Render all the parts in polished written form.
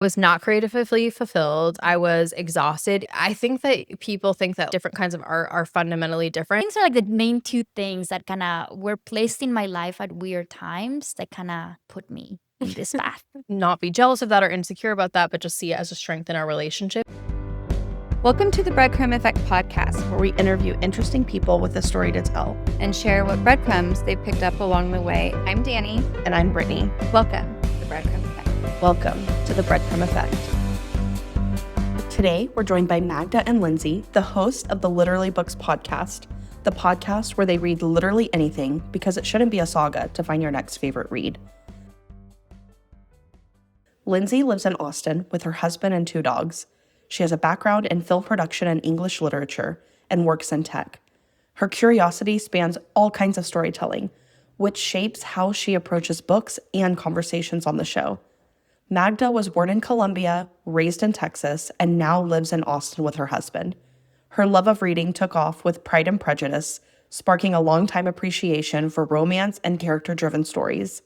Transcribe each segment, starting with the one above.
Was not creatively fulfilled. I was exhausted. I think that people think that different kinds of art are fundamentally different. Things are like the main two things that kind of were placed in my life at weird times that kind of put me in this path. Not be jealous of that or insecure about that, but just see it as a strength in our relationship. Welcome to the Breadcrumb Effect podcast, where we interview interesting people with a story to tell and share what breadcrumbs they've picked up along the way. I'm Dani. And I'm Brittany. Welcome to the Breadcrumb Effect. Welcome to the Breadcrumb Effect. Today, we're joined by Magda and Lindsay, the host of the Literally Books podcast, the podcast where they read literally anything because it shouldn't be a saga to find your next favorite read. Lindsay lives in Austin with her husband and 2 dogs. She has a background in film production and English literature and works in tech. Her curiosity spans all kinds of storytelling, which shapes how she approaches books and conversations on the show. Magda was born in Colombia, raised in Texas, and now lives in Austin with her husband. Her love of reading took off with Pride and Prejudice, sparking a longtime appreciation for romance and character-driven stories.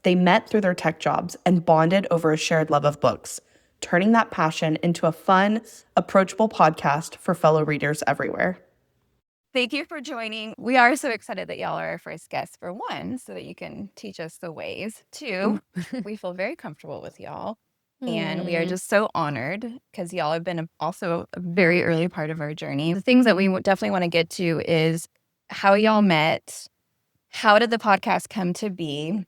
They met through their tech jobs and bonded over a shared love of books, turning that passion into a fun, approachable podcast for fellow readers everywhere. Thank you for joining. We are so excited that y'all are our first guests, for one, so that you can teach us the ways. 2, we feel very comfortable with y'all. And we are just so honored because y'all have been also a very early part of our journey. The things that we definitely want to get to is how y'all met. How did the podcast come to be?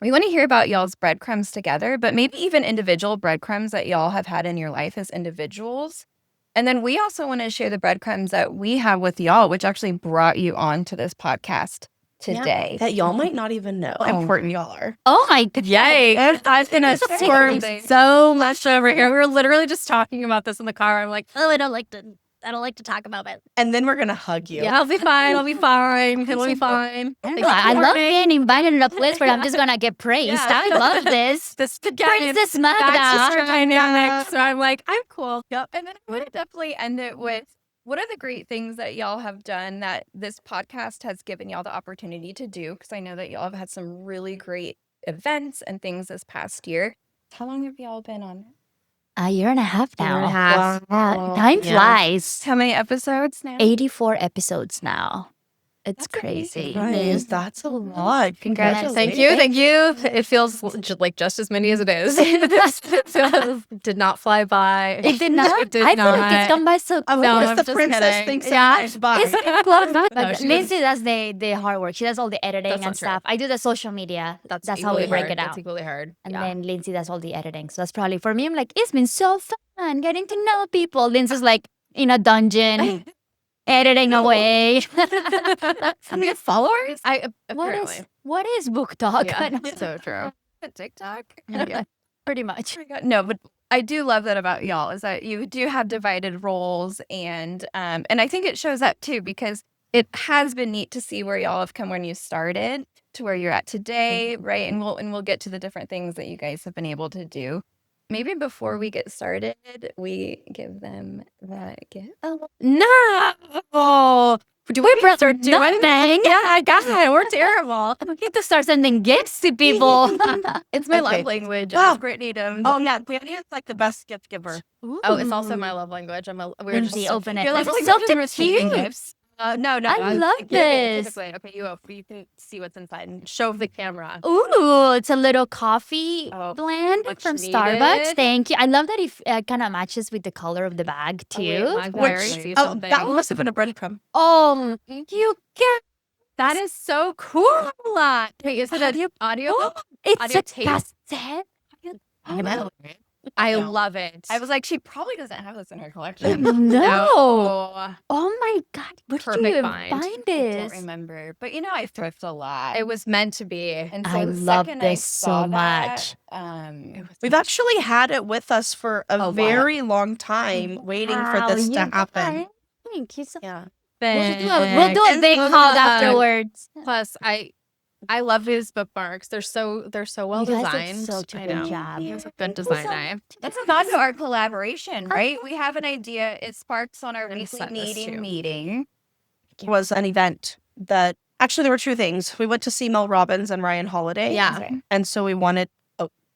We want to hear about y'all's breadcrumbs together, but maybe even individual breadcrumbs that y'all have had in your life as individuals. And then we also want to share the breadcrumbs that we have with y'all, which actually brought you on to this podcast today. Yeah, that y'all might not even know how important y'all are. Oh my God. Yay. I've been squirm so much over here. We were literally just talking about this in the car. I'm like, Oh, I don't like to talk about it. And then we're going to hug you. yeah, I'll be fine. It'll be fine. It'll be fine. I love being invited to a place where I'm just going to get praised. Yeah. I love this. This Princess that's Magda. just our dynamic. So I'm like, I'm cool. Yep. And then I want to definitely end it with, what are the great things that y'all have done that this podcast has given y'all the opportunity to do? Because I know that y'all have had some really great events and things this past year. How long have y'all been on it? A year and a half now. Year and a half. Wow. Time flies. How many episodes now? 84 episodes now. It's That's crazy. Guys, that's a lot. Congratulations. Thank you. It feels like just as many as it is. So, did not fly by. It did not. It did I feel like not. it's gone by so quick. No, It's I'm the just princess kidding. thinks Yeah. it's bye. It's close. No, But she Lindsay does the hard work. She does all the editing That's not and true. stuff. I do the social media. That's how equally we break hard. it out. That's equally hard. And Yeah. then Lindsay does all the editing. So that's probably for me. I'm like, it's been so fun getting to know people. Lindsay's like in a dungeon, editing away. How many followers? Apparently. what is book talk? Yeah, so true. TikTok? Yeah, pretty much. No, but I do love that about y'all, is that you do have divided roles, and I think it shows up too, because it has been neat to see where y'all have come when you started to where you're at today, right? And we'll get to the different things that you guys have been able to do. Maybe before we get started, we give them the gift. No. Do we start doing? Nothing. Yeah, God, we're terrible. We need to start sending gifts to people. It's my Okay. love language. Wow. Ask Brittany to. Oh, yeah. Brittany is like the best gift giver. Oh, it's also my love language. We were just Lindsay, open it. Your love It's language so is receiving cute. gifts. No. I love this. Okay, you can see what's inside and show the camera. Ooh, it's a little coffee Oh, blend much from needed. Starbucks. Thank you. I love that it kind of matches with the color of the bag too. Which, that must have been a breadcrumb. You get That is so cool. Wait, is it an audio? it's Audio a tape. cassette. I know. I Yeah. love it. I was like, she probably doesn't have this in her collection. No. Oh my God. Where did you Perfect even find. find I don't this? remember, but I thrift a lot. It was meant to be. And so I the love second I this saw so that, much. We've actually had it with us for a while. very long time, waiting for Wow, this to you happen. guys. Thank you so Yeah. We'll do a big hug afterwards. Plus, I love these bookmarks. They're so well You guys designed. did such a I good know. job. It's a good design eye. That's a nod to our collaboration, right? We have an idea. It sparks on our And weekly set this too. meeting. Was an event that actually there were 2 things. We went to see Mel Robbins and Ryan Holiday. Yeah. And so we wanted,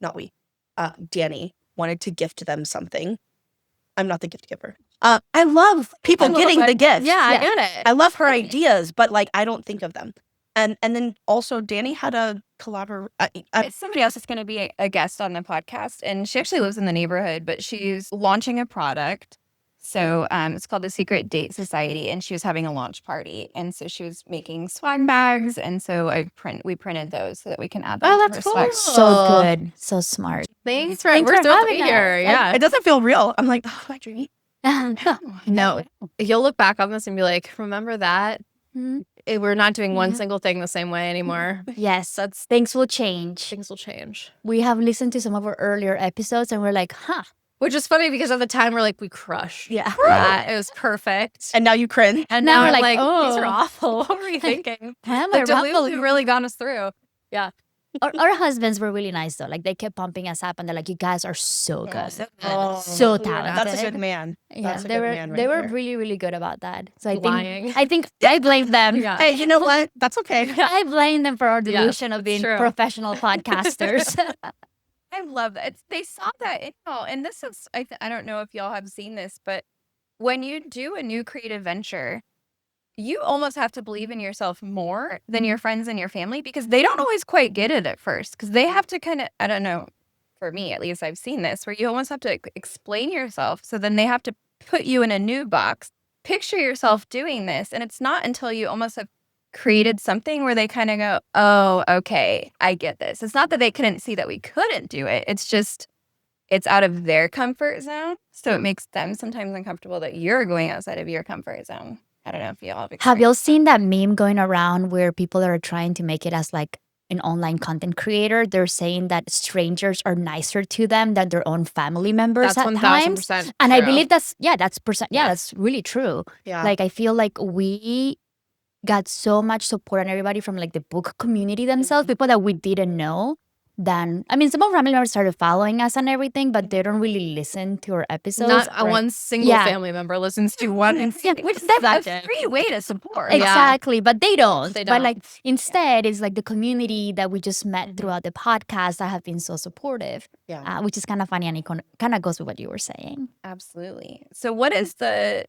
not we, Dani wanted to gift them something. I'm not the gift giver. I love people getting the gift. Yeah, I get it. I love her ideas, but like I don't think of them. And then also Dani had a It's somebody else that's going to be a guest on the podcast, and she actually lives in the neighborhood, but she's launching a product. So it's called the Secret Date Society, and she was having a launch party, and so she was making swag bags, and so we printed those so that we can add them. Oh, to that's her swag. cool. So good. So smart. Thanks Thanks we're for thrilled to having be us. here. Yeah. it doesn't feel real. I'm like, oh, am I dreaming? No, you'll look back on this and be like, remember that? Mhm. We're not doing one single thing the same way anymore. Yes, things will change. Things will change. We have listened to some of our earlier episodes and we're like, huh. Which is funny because at the time we're like, we crushed. Yeah. That. It was perfect. And now you cringe. And now now we're I'm like, like, these are oh. awful. What were you thinking? Huh, The my delusion ruffle- really got us through. Yeah. Our husbands were really nice though. Like they kept pumping us up and they're like, you guys are so good. Oh, So yeah. talented. that's a good man. Yeah, That's a they good were man right they were there. really, really good about that. So Lying. I think I blame them. Yeah. Hey, you know what? That's okay. I blame them for our Yeah, delusion of being true. professional podcasters. I love that. They saw that in y'all, and this is I don't know if y'all have seen this, but when you do a new creative venture, you almost have to believe in yourself more than your friends and your family because they don't always quite get it at first because they have to kind of, I don't know, for me at least, I've seen this where you almost have to explain yourself. So then they have to put you in a new box, picture yourself doing this. And it's not until you almost have created something where they kind of go, oh, okay, I get this. It's not that they couldn't see that we couldn't do it. It's just, it's out of their comfort zone. So it makes them sometimes uncomfortable that you're going outside of your comfort zone. I don't know if y'all have Have y'all experienced seen that meme going around where people are trying to make it as like an online content creator? They're saying that strangers are nicer to them than their own family members That's at times. 1000% And I true. believe that's that's really true. Yeah. Like I feel like we got so much support on everybody from like the book community themselves, people that we didn't know. Then I mean, some of our family members started following us and everything, but they don't really listen to our episodes. Not a one single Yeah. family member listens to one. Yeah, which that's That's a it. free way to support. Yeah. Exactly, but they don't. They But don't. like instead, it's like the community that we just met throughout the podcast that have been so supportive, Yeah. which is kind of funny and it kind of goes with what you were saying. Absolutely. So what is the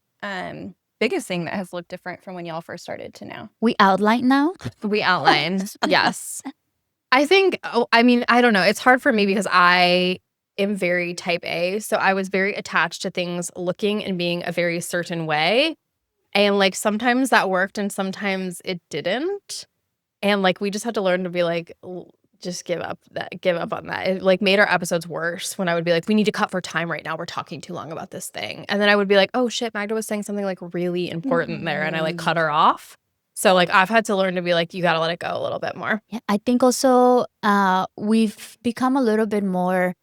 biggest thing that has looked different from when y'all first started to now? We outline now. We outlined. Yes. I think, I mean, I don't know. It's hard for me because I am very type A. So I was very attached to things looking and being a very certain way. And like sometimes that worked and sometimes it didn't. And like we just had to learn to be like, just give up on that. It like made our episodes worse when I would be like, we need to cut for time right now. We're talking too long about this thing. And then I would be like, oh shit, Magda was saying something like really important there. And I like cut her off. So like I've had to learn to be like, you got to let it go a little bit more. Yeah, I think also we've become a little bit more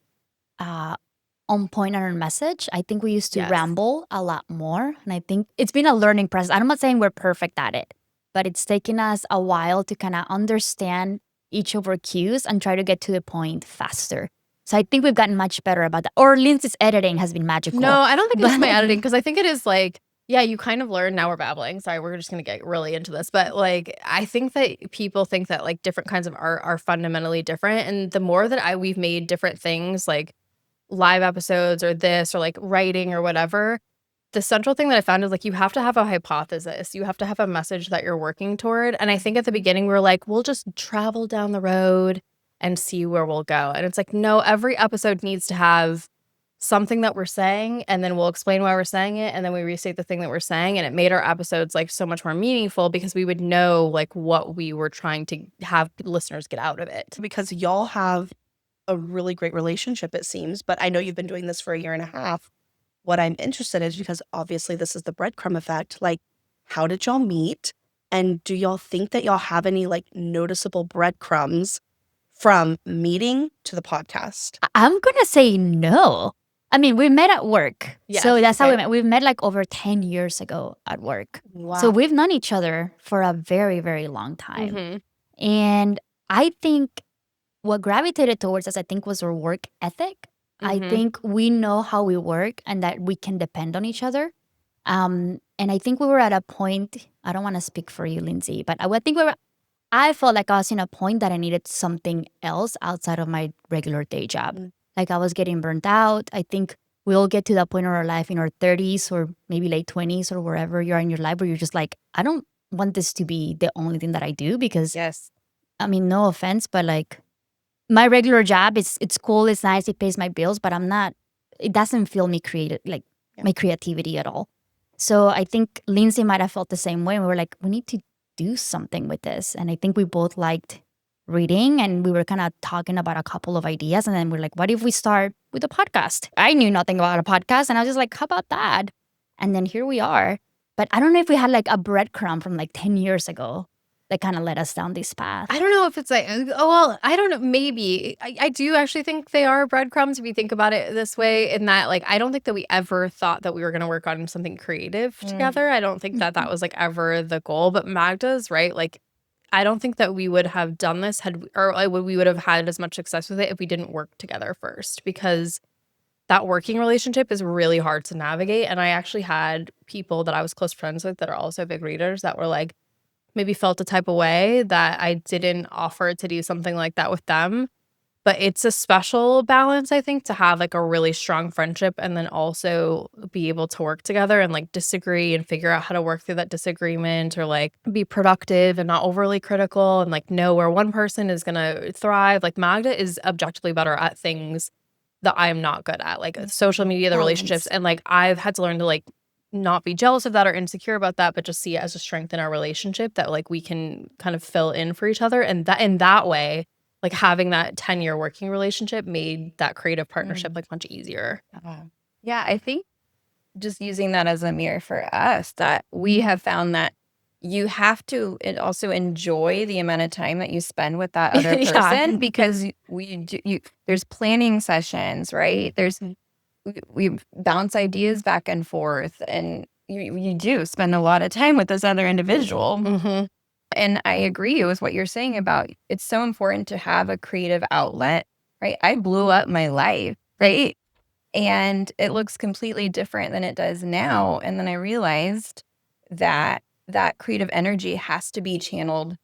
on point on our message. I think we used to Yes. ramble a lot more. And I think it's been a learning process. I'm not saying we're perfect at it, but it's taken us a while to kind of understand each of our cues and try to get to the point faster. So I think we've gotten much better about that. Or Lindsay's editing has been magical. No, I don't think it's my But- editing because I think it is like, yeah, you kind of learn. Now we're babbling. Sorry, we're just going to get really into this. But like, I think that people think that like different kinds of art are fundamentally different. And the more that we've made different things like live episodes or this or like writing or whatever, the central thing that I found is like you have to have a hypothesis. You have to have a message that you're working toward. And I think at the beginning we were like, we'll just travel down the road and see where we'll go. And it's like, no, every episode needs to have something that we're saying, and then we'll explain why we're saying it, and then we restate the thing that we're saying. And it made our episodes like so much more meaningful because we would know like what we were trying to have listeners get out of it. Because y'all have a really great relationship, it seems. But I know you've been doing this for a year and a half. What I'm interested in is because obviously this is the breadcrumb effect. Like, how did y'all meet? And do y'all think that y'all have any like noticeable breadcrumbs from meeting to the podcast? I'm going to say no. I mean, we met at work. Yes, So that's how we okay. met. We met like over 10 years ago at work. Wow. So we've known each other for a very, very long time. Mhm. And I think what gravitated towards us, I think, was our work ethic. I Mhm. think we know how we work and that we can depend on each other. And I think we were at a point, I don't want to speak for you, Lindsay, but I felt like I was in a point that I needed something else outside of my regular day job. Like I was getting burnt out. I think we all get to that point in our life in our 30s or maybe late 20s or wherever you are in your life where you're just like, I don't want this to be the only thing that I do because, Yes. I mean, no offense, but like my regular job, it's cool, it's nice, it pays my bills, but it doesn't feel me creative, like my creativity at all. So I think Lindsay might have felt the same way. We were like, we need to do something with this. And I think we both liked reading and we were kind of talking about a couple of ideas. And then we're like, what if we start with a podcast? I knew nothing about a podcast. And I was just like, how about that? And then here we are. But I don't know if we had like a breadcrumb from like 10 years ago that kind of led us down this path. I don't know if it's like, oh, well, I don't know. Maybe. I do actually think they are breadcrumbs if you think about it this way, in that, like, I don't think that we ever thought that we were going to work on something creative together. I don't think that was like ever the goal. But Magda's right. Like, I don't think that we would have done this we would have had as much success with it if we didn't work together first, because that working relationship is really hard to navigate. And I actually had people that I was close friends with that are also big readers that were like, maybe felt a type of way that I didn't offer to do something like that with them. But it's a special balance, I think, to have like a really strong friendship and then also be able to work together and like disagree and figure out how to work through that disagreement, or like be productive and not overly critical and like know where one person is going to thrive. Like Magda is objectively better at things that I'm not good at, like social media, the relationships. And like I've had to learn to like not be jealous of that or insecure about that, but just see it as a strength in our relationship that like we can kind of fill in for each other. And that in that way, like having that 10-year working relationship made that creative partnership like much easier. Yeah, I think just using that as a mirror for us, that we have found that you have to also enjoy the amount of time that you spend with that other person, because there's planning sessions, right? We bounce ideas back and forth, and you do spend a lot of time with this other individual. And I agree with what you're saying about it's so important to have a creative outlet, right? I blew up my life, right? And it looks completely different than it does now. And then I realized that that creative energy has to be channeled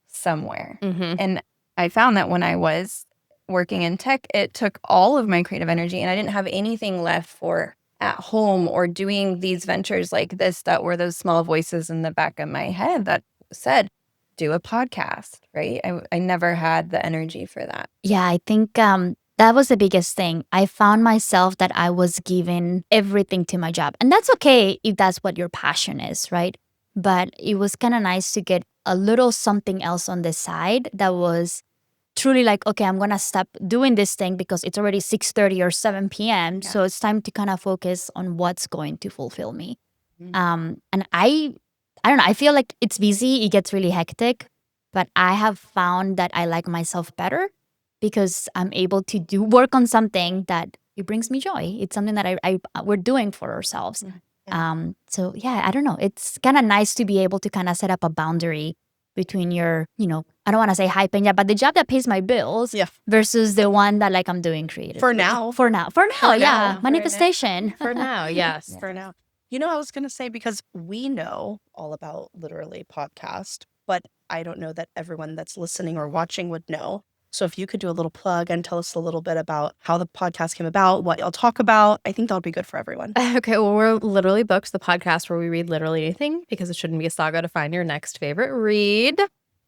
somewhere. And I found that when I was working in tech, it took all of my creative energy, and I didn't have anything left for at home or doing these ventures like this that were those small voices in the back of my head that said, do a podcast, right? I never had the energy for that. Yeah, I think that was the biggest thing. I found myself that I was giving everything to my job. And that's okay if that's what your passion is, right? But it was kind of nice to get a little something else on the side that was truly like, okay, I'm going to stop doing this thing because it's already 6:30 or 7 p.m. Yeah. So it's time to kind of focus on what's going to fulfill me. And I don't know, I feel like it's busy, it gets really hectic, but I have found that I like myself better because I'm able to do work on something that it brings me joy. It's something that we're doing for ourselves. So yeah, I don't know. It's kind of nice to be able to kind of set up a boundary between your, I don't want to say high paying job, but the job that pays my bills versus the one that like I'm doing creative. For now, yeah. Manifestation. For now, yes. For now. I was going to say, because we know all about Literally podcast, but I don't know that everyone that's listening or watching would know. So if you could do a little plug and tell us a little bit about how the podcast came about, what y'all talk about, I think that would be good for everyone. Okay, well, we're Literally Books, the podcast where we read literally anything, because it shouldn't be a saga to find your next favorite read.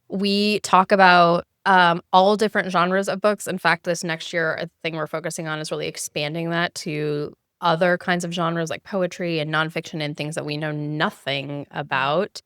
We talk about all different genres of books. In fact, this next year, a thing we're focusing on is really expanding that to other kinds of genres like poetry and nonfiction and things that we know nothing about.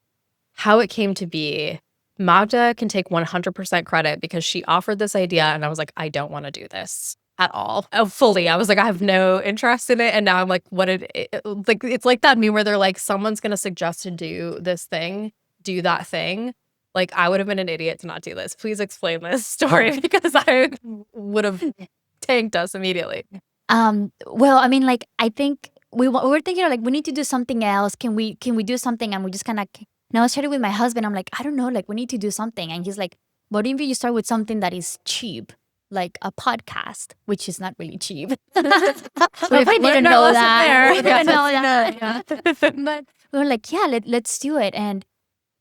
How it came to be, Magda can take 100% credit because she offered this idea and I was like, I don't want to do this at all. Fully. I was like, I have no interest in it. And now I'm like, it's like that meme where they're like, someone's going to suggest to do this thing, do that thing. Like, I would have been an idiot to not do this. Please explain this story, because I would have tanked us immediately. Well, I mean, like, I think we were thinking like, we need to do something else. Can we do something? And we just kind of, I was chatting with my husband. I'm like, I don't know, like, we need to do something. And he's like, what if you start with something that is cheap, like a podcast, which is not really cheap. We didn't know that. But we were like, yeah, let's do it. And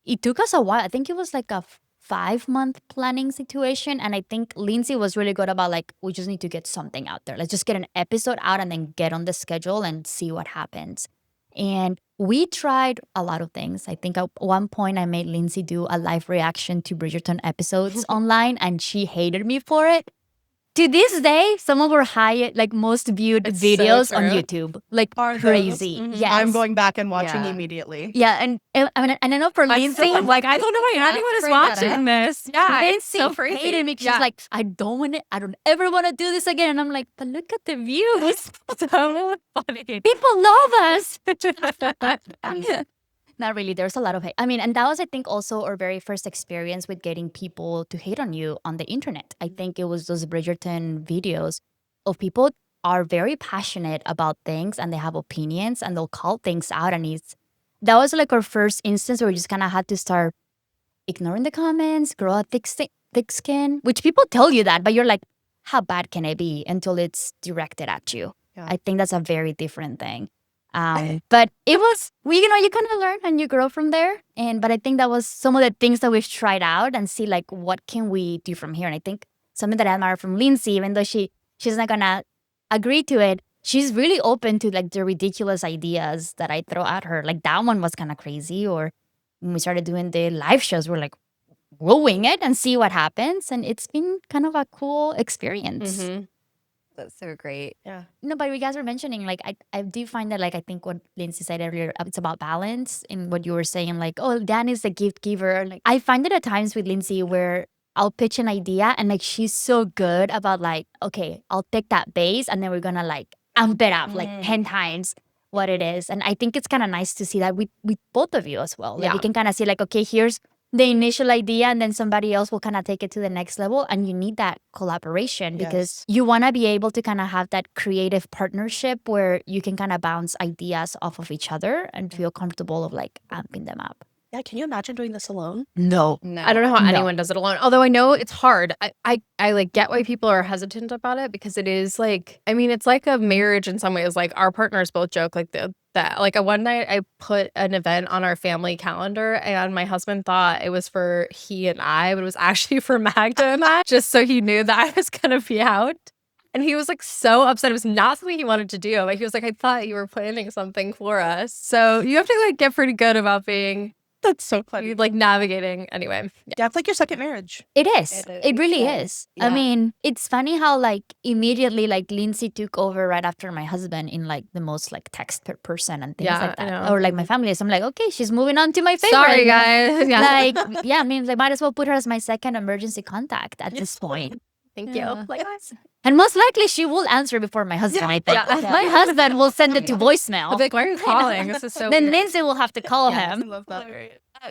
it took us a while. I think it was like a 5-month planning situation. And I think Lindsay was really good about like, we just need to get something out there. Let's just get an episode out and then get on the schedule and see what happens. And we tried a lot of things. I think at one point I made Lindsay do a live reaction to Bridgerton episodes online, and she hated me for it. To this day, some of our most viewed It's so videos on true. YouTube, like Are those? crazy. Mhm. Yes. I'm going back and watching Yeah. immediately. Yeah, and I know for Lindsay, still like, I don't know why anyone is bring that watching up. this. Yeah, it's Lindsay so crazy. hated me. She's Yeah. like, I don't ever want to do this again. And I'm like, but look at the views. So funny. People love us. Not really. There's a lot of hate. I mean, and that was, I think, also our very first experience with getting people to hate on you on the internet. I think it was those Bridgerton videos of people are very passionate about things and they have opinions and they'll call things out. And that was like our first instance where we just kind of had to start ignoring the comments, grow a thick skin, which people tell you that, but you're like, how bad can it be until it's directed at you? Yeah. I think that's a very different thing. But it was, you kind of learn and you grow from there. But I think that was some of the things that we've tried out and see like, what can we do from here? And I think something that I admire from Lindsay, even though she's not going to agree to it, she's really open to like the ridiculous ideas that I throw at her. Like that one was kind of crazy. Or when we started doing the live shows, we're like, we'll wing it and see what happens. And it's been kind of a cool experience. Mm-hmm. That's so great. No, but you guys were mentioning, like, I do find that, like, I think what Lindsay said earlier, it's about balance in what you were saying, like, oh, Dani's the gift giver. Like, I find it at times with Lindsay where I'll pitch an idea and, like, she's so good about, like, okay, I'll take that base and then we're gonna, like, amp it up, like, 10 times what it is. And I think it's kind of nice to see that with both of you as well. Like, Yeah. you can kind of see, like, okay, here's the initial idea and then somebody else will kind of take it to the next level, and you need that collaboration because you want to be able to kind of have that creative partnership where you can kind of bounce ideas off of each other and feel comfortable of like amping them up. Yeah, can you imagine doing this alone? No. No. I don't know how No. anyone does it alone. Although I know it's hard. I like get why people are hesitant about it because it is like, I mean, it's like a marriage in some ways. Like our partners both joke like that. Like one night I put an event on our family calendar and my husband thought it was for he and I, but it was actually for Magda and I, just so he knew that I was gonna be out. And he was like so upset. It was not something he wanted to do. Like he was like, I thought you were planning something for us. So you have to like get pretty good about being That's so funny. like navigating anyway. Yeah, it's like your second marriage. It is. It is, It really yeah. is. I Yeah. mean, it's funny how like immediately like Lindsay took over right after my husband in like the most like text per person and things Yeah, like I that. know. Or like my family. So I'm like, okay, she's moving on to my favorite. Sorry, guys. Yeah. Like, yeah, I mean, they might as well put her as my second emergency contact at this point. Thank Yeah. you. Like, And most likely she will answer before my husband, I think. Yeah. My husband will send it to voicemail. I'll be like, why are you calling? This is so Then weird. Lindsay will have to call Yeah. him. love that.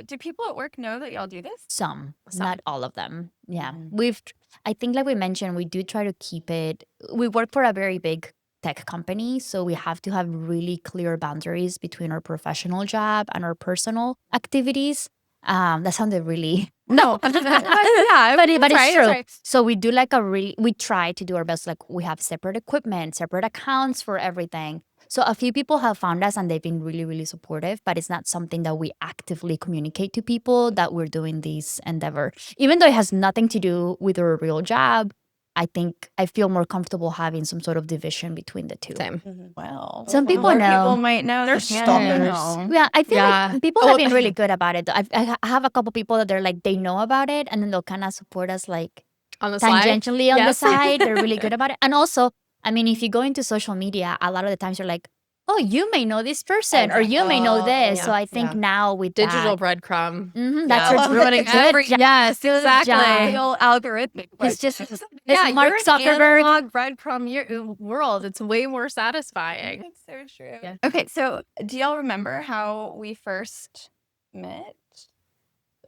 Do people at work know that y'all do this? Some, Some. not all of them. Yeah. Mhm. I think like we mentioned, we do try to keep it. We work for a very big tech company, so we have to have really clear boundaries between our professional job and our personal activities. That sounded really No. yeah, but it's right, true. that's right. So we do like we try to do our best. Like we have separate equipment, separate accounts for everything. So a few people have found us and they've been really, really supportive, but it's not something that we actively communicate to people that we're doing this endeavor. Even though it has nothing to do with our real job, I think I feel more comfortable having some sort of division between the two. Same. Well, Some people more know. People might know. They're that you stalkers. know. Yeah, I feel Yeah. like people Oh, have been really good about it. I have a couple people that they're like, they know about it and then they'll kind of support us like On the slide. tangentially on the Yes. side. They're really good about it. And also, I mean, if you go into social media, a lot of the times you're like, oh, you may know this person or you may know this. yeah, So I think now with Digital that, breadcrumb. that's Yeah. what's Ruining good. every yes, exactly. job. The old algorithmic. It's just Yeah, Mark you're an Zuckerberg. analog breadcrumb world. It's way more satisfying. That's so true. Yeah. Okay, so do y'all remember how we first met?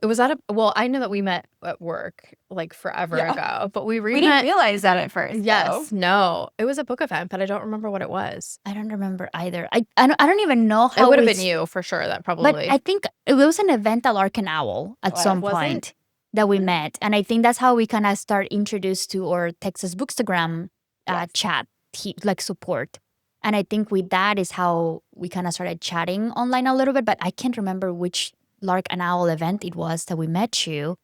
It was at I know that we met at work like forever Yeah. ago, but we We didn't met. realize that at first. Yes, no, it was a book event, but I don't remember what it was. I don't remember either. I don't even know how It would have we been you for sure. That But probably. I think it was an event at Lark and Owl at Was- some was it? point that we met. And I think that's how we kind of start introduced to our Texas Bookstagram chat, like support. And I think with that is how we kind of started chatting online a little bit. But I can't remember which Lark and Owl event it was that we met you.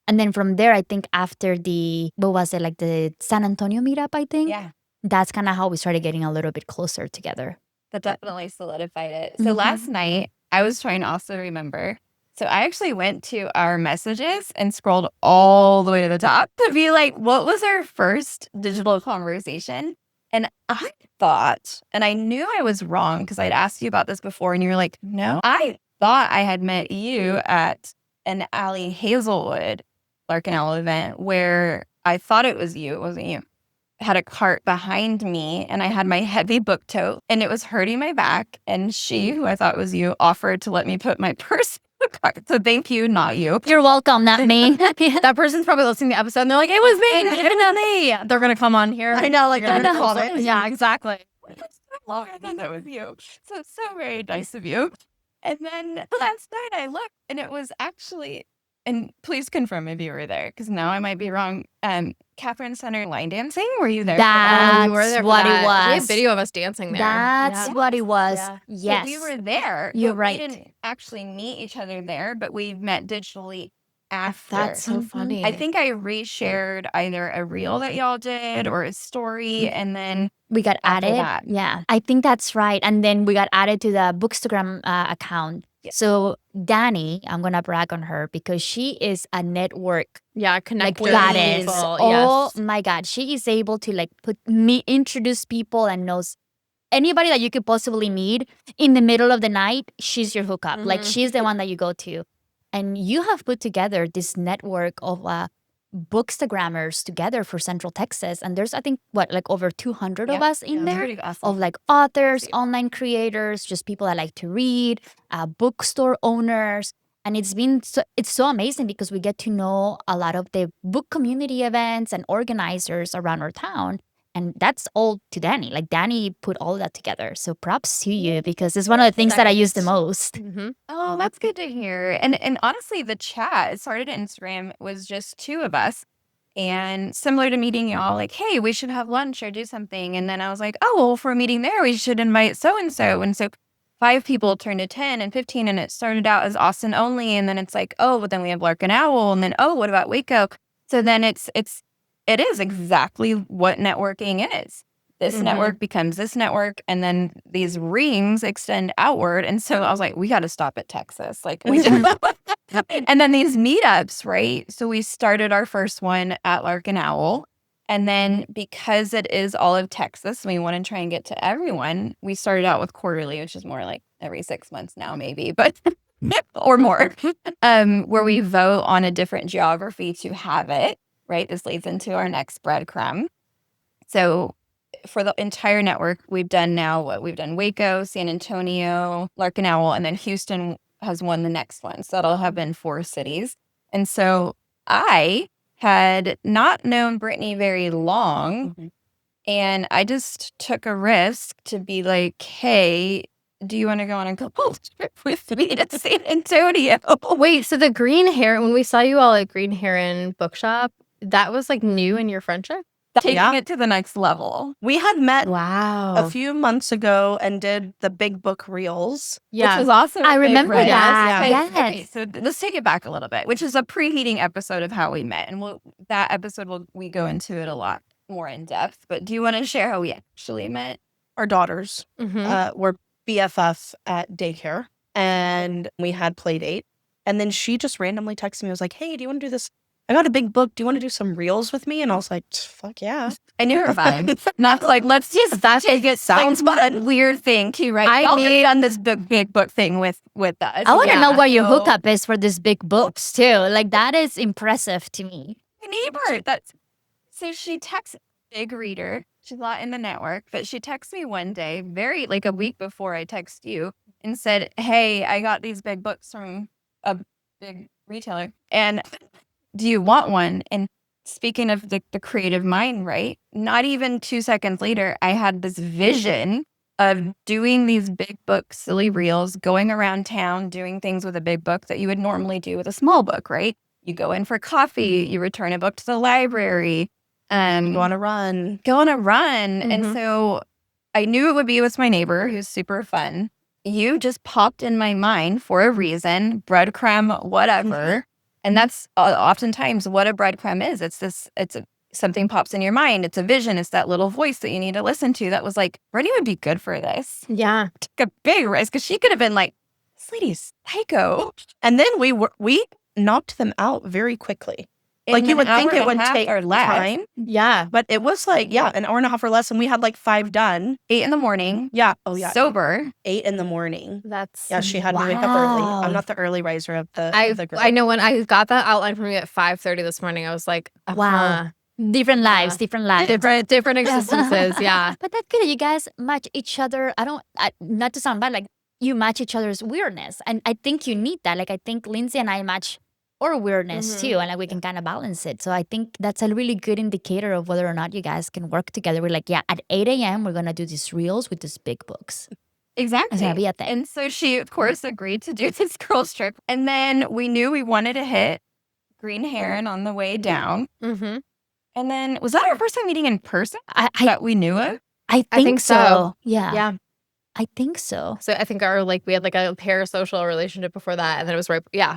And then from there, I think after what was it, like the San Antonio meetup, I think? Yeah. That's kind of how we started getting a little bit closer together. That definitely solidified it. So last night, I was trying to also remember. So I actually went to our messages and scrolled all the way to the top to be like, what was our first digital conversation? And I thought, and I knew I was wrong because I'd asked you about this before, and you were like, no, I thought I had met you at an Allie Hazelwood Lark and Owl event where I thought it was you. It wasn't you. Had a cart behind me and I had my heavy book tote and it was hurting my back. And she, who I thought was you, offered to let me put my purse in the cart. So thank you, not you. You're welcome, not me. That person's probably listening to the episode and they're like, it was me. They're going to come on here. I know, like, They're they're gonna gonna call it. Yeah, exactly. I thought that was you. So very nice of you. And then last night I looked and it was actually, and please confirm if you were there because now I might be wrong. Catherine Center line dancing. Were you there? That's we were there for what that. it was. We have video of us dancing there. That's what it was. Yeah. Yes. So we were there. You're but right. We didn't actually meet each other there, but we met digitally after. That's so funny. I think I reshared either a reel that y'all did or a story, and then We got after added. that. Yeah, I think that's right. And then we got added to the Bookstagram account. Yeah. So Dani, I'm going to brag on her because she is a network Yeah, connect with goddess. people. Oh Yes. my God. She is able to like introduce people and knows anybody that you could possibly need in the middle of the night. She's your hookup. Like she's the one that you go to. And you have put together this network of bookstagrammers together for Central Texas. And there's, I think, like over 200 of us in there. Pretty awesome. Of like authors, Crazy. online creators, just people that like to read, bookstore owners. And it's so amazing because we get to know a lot of the book community events and organizers around our town. And that's all to Dani. Like Dani put all that together. So props to you because it's one of the things that I use the most. Mm-hmm. Oh, that's good to hear. And honestly, the chat, it started at Instagram, was just two of us. And similar to meeting y'all, like, hey, we should have lunch or do something. And then I was like, oh, well, if we're meeting there, we should invite so-and-so. And so 5 people turned to 10 and 15. And it started out as Austin only. And then it's like, oh, but then we have Lark and Owl. And then, oh, what about Waco? So then it is exactly what networking is. This network becomes this network, and then these rings extend outward. And so I was like, we got to stop at Texas. Like, we and then these meetups, right? So we started our first one at Lark and Owl. And then because it is all of Texas, we want to try and get to everyone. We started out with quarterly, which is more like every 6 months now, maybe, but or more, where we vote on a different geography to have it. Right. This leads into our next breadcrumb. So for the entire network, we've done Waco, San Antonio, Lark and Owl, and then Houston has won the next one. So that'll have been 4 cities. And so I had not known Brittany very long. And I just took a risk to be like, hey, do you want to go on a couple trip with me to San Antonio? Wait, so the Green Heron, when we saw you all at Green Heron Bookshop, that was like new in your friendship? Taking it to the next level. We had met Wow. a few months ago and did the big book reels. Yeah. Which was also I remember big, right? that. Yes. Yes. Okay, so let's take it back a little bit, which is a preheating episode of how we met. And that episode, we go into it a lot more in depth. But do you want to share how we actually met? Our daughters were BFF at daycare, and we had play date. And then she just randomly texted me. I was like, hey, do you want to do this? I got a big book. Do you want to do some reels with me? And I was like, fuck yeah. I knew her vibe. Not like, let's just take it. Sounds like, fun. a weird thing too, right? Y'all have done this big book thing with us. I want to know what your so- hookup is for these big books too. Like that is impressive to me. My neighbor. So she texts, big reader. She's not in the network, but she texted me one day, very like a week before I text you, and said, hey, I got these big books from a big retailer. And do you want one? And speaking of the creative mind, right? Not even 2 seconds later, I had this vision of doing these big book silly reels, going around town, doing things with a big book that you would normally do with a small book, right? You go in for coffee, you return a book to the library, Go on a run. And so I knew it would be with my neighbor, who's super fun. You just popped in my mind for a reason, breadcrumb, whatever. And that's oftentimes what a breadcrumb is. Something pops in your mind. It's a vision. It's that little voice that you need to listen to that was like, Brittany would be good for this. Yeah. Took a big risk because she could have been like, this lady's psycho. And then we knocked them out very quickly. Like you would think it would take time. Yeah. But it was like, an hour and a half or less. And we had like 5 done. 8 in the morning. Yeah. Oh, yeah. Sober. 8 in the morning. That's Yeah, she had me wake up early. I'm not the early riser of the group. I know when I got that outline from you at 5:30 this morning, I was like, Wow. Different lives, different lives. different existences. Yeah. But that's good. You guys match each other. Not to sound bad, like you match each other's weirdness. And I think you need that. Like I think Lindsay and I match our weirdness too. And like we can kind of balance it. So I think that's a really good indicator of whether or not you guys can work together. We're like, at 8 a.m. we're going to do these reels with these big books. Exactly. It's going to be a thing. And so she, of course, agreed to do this girls trip. And then we knew we wanted to hit Green Heron on the way down. Mm-hmm. And then, was that our first time meeting in person that we knew of? I think so. Yeah. Yeah. I think so. So I think we had like a parasocial relationship before that, and then it was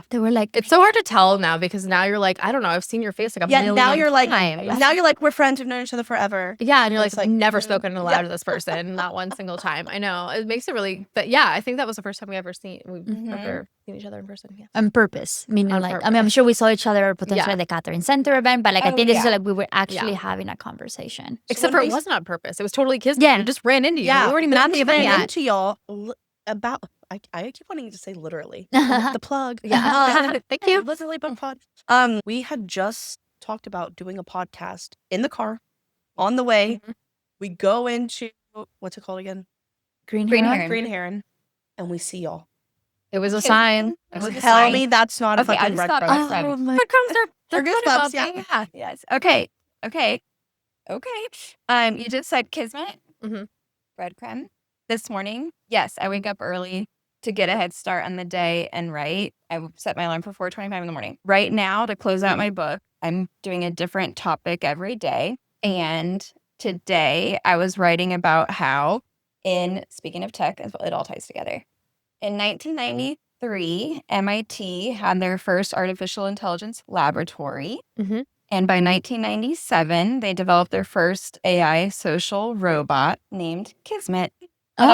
They were like, it's so hard to tell now because now you're like, I don't know, I've seen your face like a million now you're like, times. now you're like, we're friends. We've known each other forever. Yeah, and you're It's like, like, never spoken aloud to this person, not one single time. I know it makes it really, but yeah, I think that was the first time we've ever seen each other in person. Yeah. on purpose. Meaning On like, purpose. I mean, I'm sure we saw each other potentially at the Catherine Center event, but like I think this is like we were actually Yeah. having a conversation. Except for it wasn't on purpose. It was totally kismet. Yeah. It just ran into you. Yeah, We weren't even at the event ran yet. into y'all about. I keep wanting to say literally the plug. Yeah. Thank you. Literally, but pod. We had just talked about doing a podcast in the car on the way. We go into what's it called again? Green Green Heron. Heron. Green Heron, and we see y'all. It was a sign. It was a Tell sign. me that's not a Okay, I fucking just thought breadcrumb. breadcrumb. Oh my Breadcrumbs They're they're goosebumps, funny yeah. Yes. Okay. You just said kismet. Mhm. Breadcrumb. This morning, yes, I wake up early to get a head start on the day and write. I set my alarm for 4:25 in the morning. Right now, to close out my book, I'm doing a different topic every day. And today, I was writing about how, speaking of tech, it all ties together. In 1993, MIT had their first artificial intelligence laboratory. Mhm. And by 1997, they developed their first AI social robot named Kismet. Oh,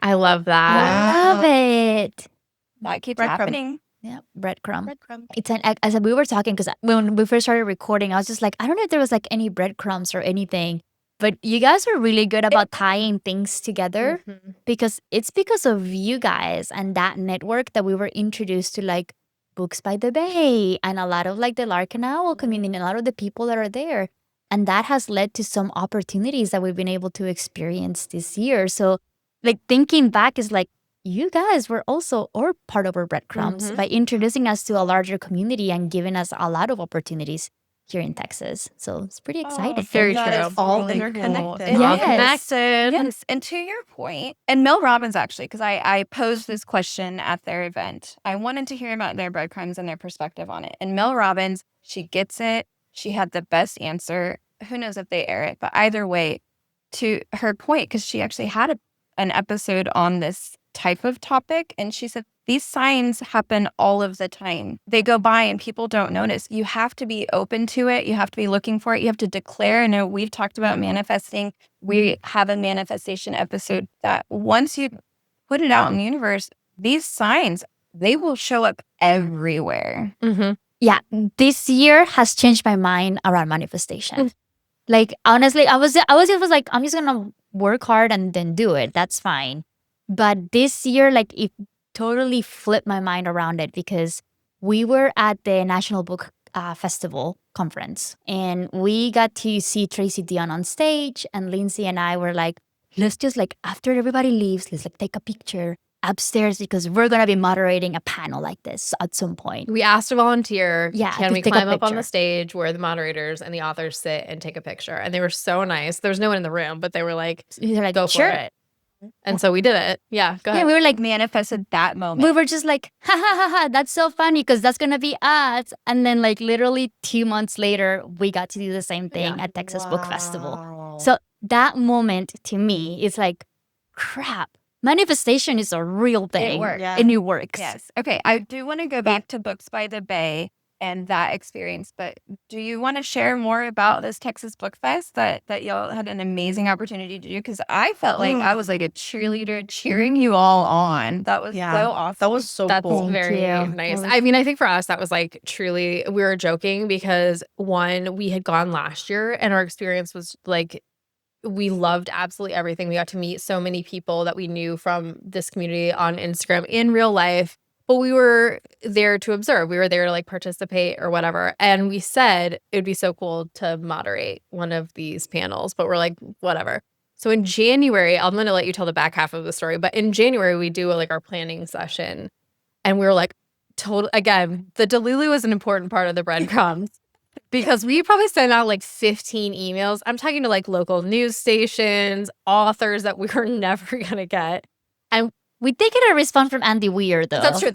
I love that. I love it. That keeps Breadcrumb. happening. Yeah, breadcrumb. Breadcrumb. It's as we were talking, because when we first started recording, I was just like, I don't know if there was like any breadcrumbs or anything, but you guys are really good about tying things together Mhm. because it's because of you guys and that network that we were introduced to like Books by the Bay and a lot of like the Lark and Owl community and a lot of the people that are there. And that has led to some opportunities that we've been able to experience this year. So like thinking back is like, you guys were also or part of our breadcrumbs by introducing us to a larger community and giving us a lot of opportunities here in Texas. So it's pretty exciting. Very God, true. it's all Really interconnected. cool. All Yes. connected. Yes. And to your point, and Mel Robbins actually, because I posed this question at their event, I wanted to hear about their breadcrumbs and their perspective on it. And Mel Robbins, she gets it. She had the best answer. Who knows if they air it, but either way, to her point, because she actually had an episode on this type of topic, and she said these signs happen all of the time. They go by and people don't notice. You have to be open to it. You have to be looking for it. You have to declare. I know we've talked about manifesting. We have a manifestation episode that once you put it out in the universe, these signs, they will show up everywhere. Mm-hmm. Yeah, this year has changed my mind around manifestation. Like honestly, I was just like, I'm just gonna work hard and then do it. That's fine. But this year, like it totally flipped my mind around it because we were at the National Book Festival conference and we got to see Tracy Dion on stage, and Lindsay and I were like, let's just like after everybody leaves, let's like take a picture upstairs because we're gonna be moderating a panel like this at some point. We asked a volunteer, Yeah, can to we take a climb up on picture. the stage where the moderators and the authors sit and take a picture? And they were so nice. There was no one in the room, but they were like, They're like, go sure. for it. And so we did it. Yeah, go Yeah, ahead. we were like, Manifested that moment. we were just like, ha ha ha ha, that's so funny because that's gonna be us. And then like literally 2 months later, we got to do the same thing at Texas Book Festival. Wow. So that moment to me is like, crap, manifestation is a real thing. It works. Yeah. And it works. Yes. Okay. I do want to go back to Books by the Bay and that experience, but do you want to share more about this Texas Book Fest that y'all had an amazing opportunity to do? Because I felt like I was like a cheerleader cheering you all on. That was so awesome. That was so That's cool. very you. nice. That was- I mean, I think for us, that was like truly, we were joking because one, we had gone last year and our experience was like, we loved absolutely everything. We got to meet so many people that we knew from this community on Instagram in real life, but we were there to observe. We were there to like participate or whatever. And we said it would be so cool to moderate one of these panels, but we're like, whatever. So in January, I'm going to let you tell the back half of the story, but in January, we do like our planning session and we were like, again, the Delulu was an important part of the breadcrumbs. Because we probably sent out like 15 emails. I'm talking to like local news stations, authors that we were never going to get. And We did get a response from Andy Weir, though. that's true.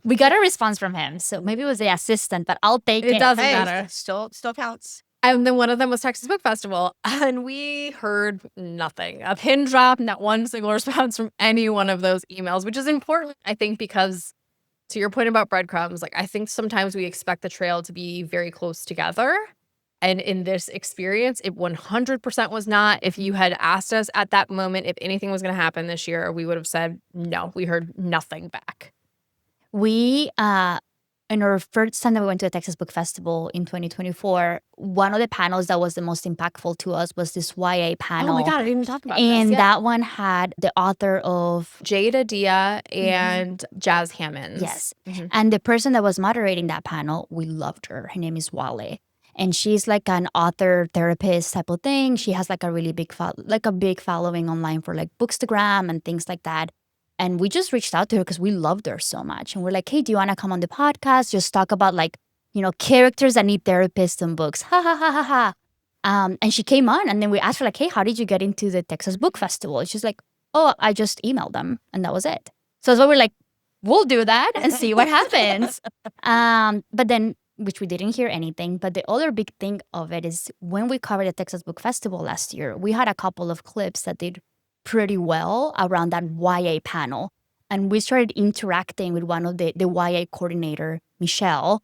We got a response from him. So maybe it was the assistant, but I'll take it. It doesn't Hey, matter. Still counts. And then one of them was Texas Book Festival. And we heard nothing. A pin drop, not one single response from any one of those emails, which is important, I think, because to your point about breadcrumbs, like I think sometimes we expect the trail to be very close together. And in this experience, it 100% was not. If you had asked us at that moment if anything was going to happen this year, we would have said no. We heard nothing back. We, in our first time that we went to the Texas Book Festival in 2024, one of the panels that was the most impactful to us was this YA panel. Oh my God, I didn't even talk about And this. Yeah. that one had the author of Jada Dia and Jazz Hammonds. Yes. Mhm. And the person that was moderating that panel, we loved her. Her name is Wale. And she's like an author therapist type of thing. She has like a really big big following online for like Bookstagram and things like that. And we just reached out to her because we loved her so much. And we're like, hey, do you want to come on the podcast? Just talk about like, characters that need therapists and books. Ha ha ha ha ha. And she came on and then we asked her like, hey, how did you get into the Texas Book Festival? And she's like, oh, I just emailed them. And that was it. So we're like, we'll do that and see what happens. But then, which we didn't hear anything. But the other big thing of it is when we covered the Texas Book Festival last year, we had a couple of clips that did pretty well around that YA panel. And we started interacting with one of the YA coordinator, Michelle,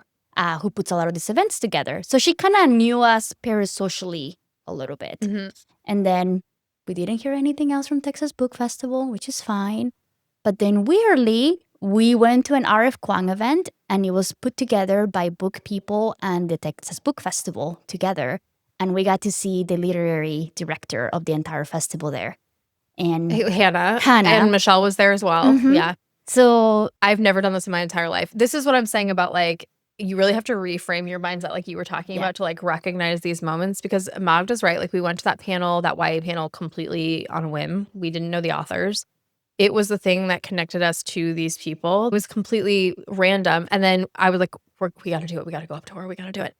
who puts a lot of these events together. So she kind of knew us parasocially a little bit. Mhm. And then we didn't hear anything else from Texas Book Festival, which is fine. But then weirdly, we went to an RF Kwang event and it was put together by Book People and the Texas Book Festival together. And we got to see the literary director of the entire festival there. And Hannah. Hannah. And Michelle was there as well. Mhm. Yeah. so I've never done this in my entire life. This is what I'm saying about like, you really have to reframe your mindset like you were talking about to like recognize these moments because Magda's right. Like we went to that panel, that YA panel completely on a whim. We didn't know the authors. It was the thing that connected us to these people. It was completely random. And then I was like, we got to do it. We got to go up to her. We got to do it.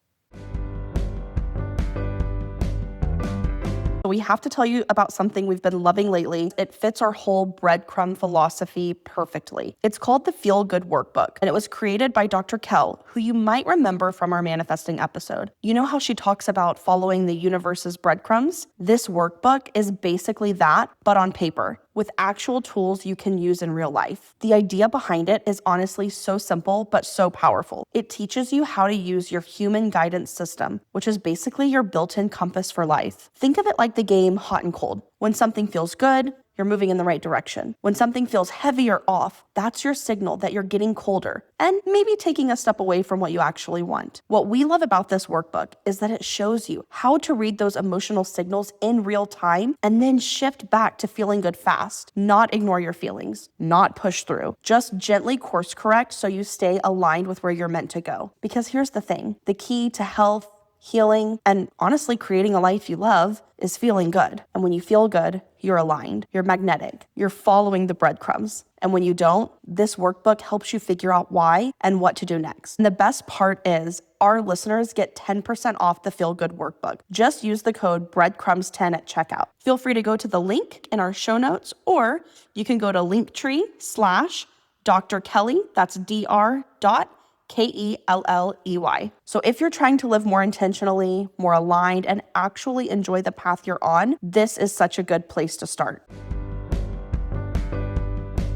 We have to tell you about something we've been loving lately. It fits our whole breadcrumb philosophy perfectly. It's called the Feel Good Workbook, and it was created by Dr. Kell, who you might remember from our manifesting episode. You know how she talks about following the universe's breadcrumbs? This workbook is basically that, but on paper, with actual tools you can use in real life. The idea behind it is honestly so simple, but so powerful. It teaches you how to use your human guidance system, which is basically your built-in compass for life. Think of it like the game Hot and Cold. When something feels good, you're moving in the right direction. When something feels heavy or off, that's your signal that you're getting colder and maybe taking a step away from what you actually want. What we love about this workbook is that it shows you how to read those emotional signals in real time and then shift back to feeling good fast. Not ignore your feelings, not push through. Just gently course correct so you stay aligned with where you're meant to go. Because here's the thing, the key to health, healing, and honestly creating a life you love is feeling good. And when you feel good, you're aligned, you're magnetic, you're following the breadcrumbs. And when you don't, this workbook helps you figure out why and what to do next. And the best part is our listeners get 10% off the Feel Good Workbook. Just use the code breadcrumbs10 at checkout. Feel free to go to the link in our show notes, or you can go to Linktree/Dr. Kelly, that's Dr.Kelley. So if you're trying to live more intentionally, more aligned, and actually enjoy the path you're on, this is such a good place to start.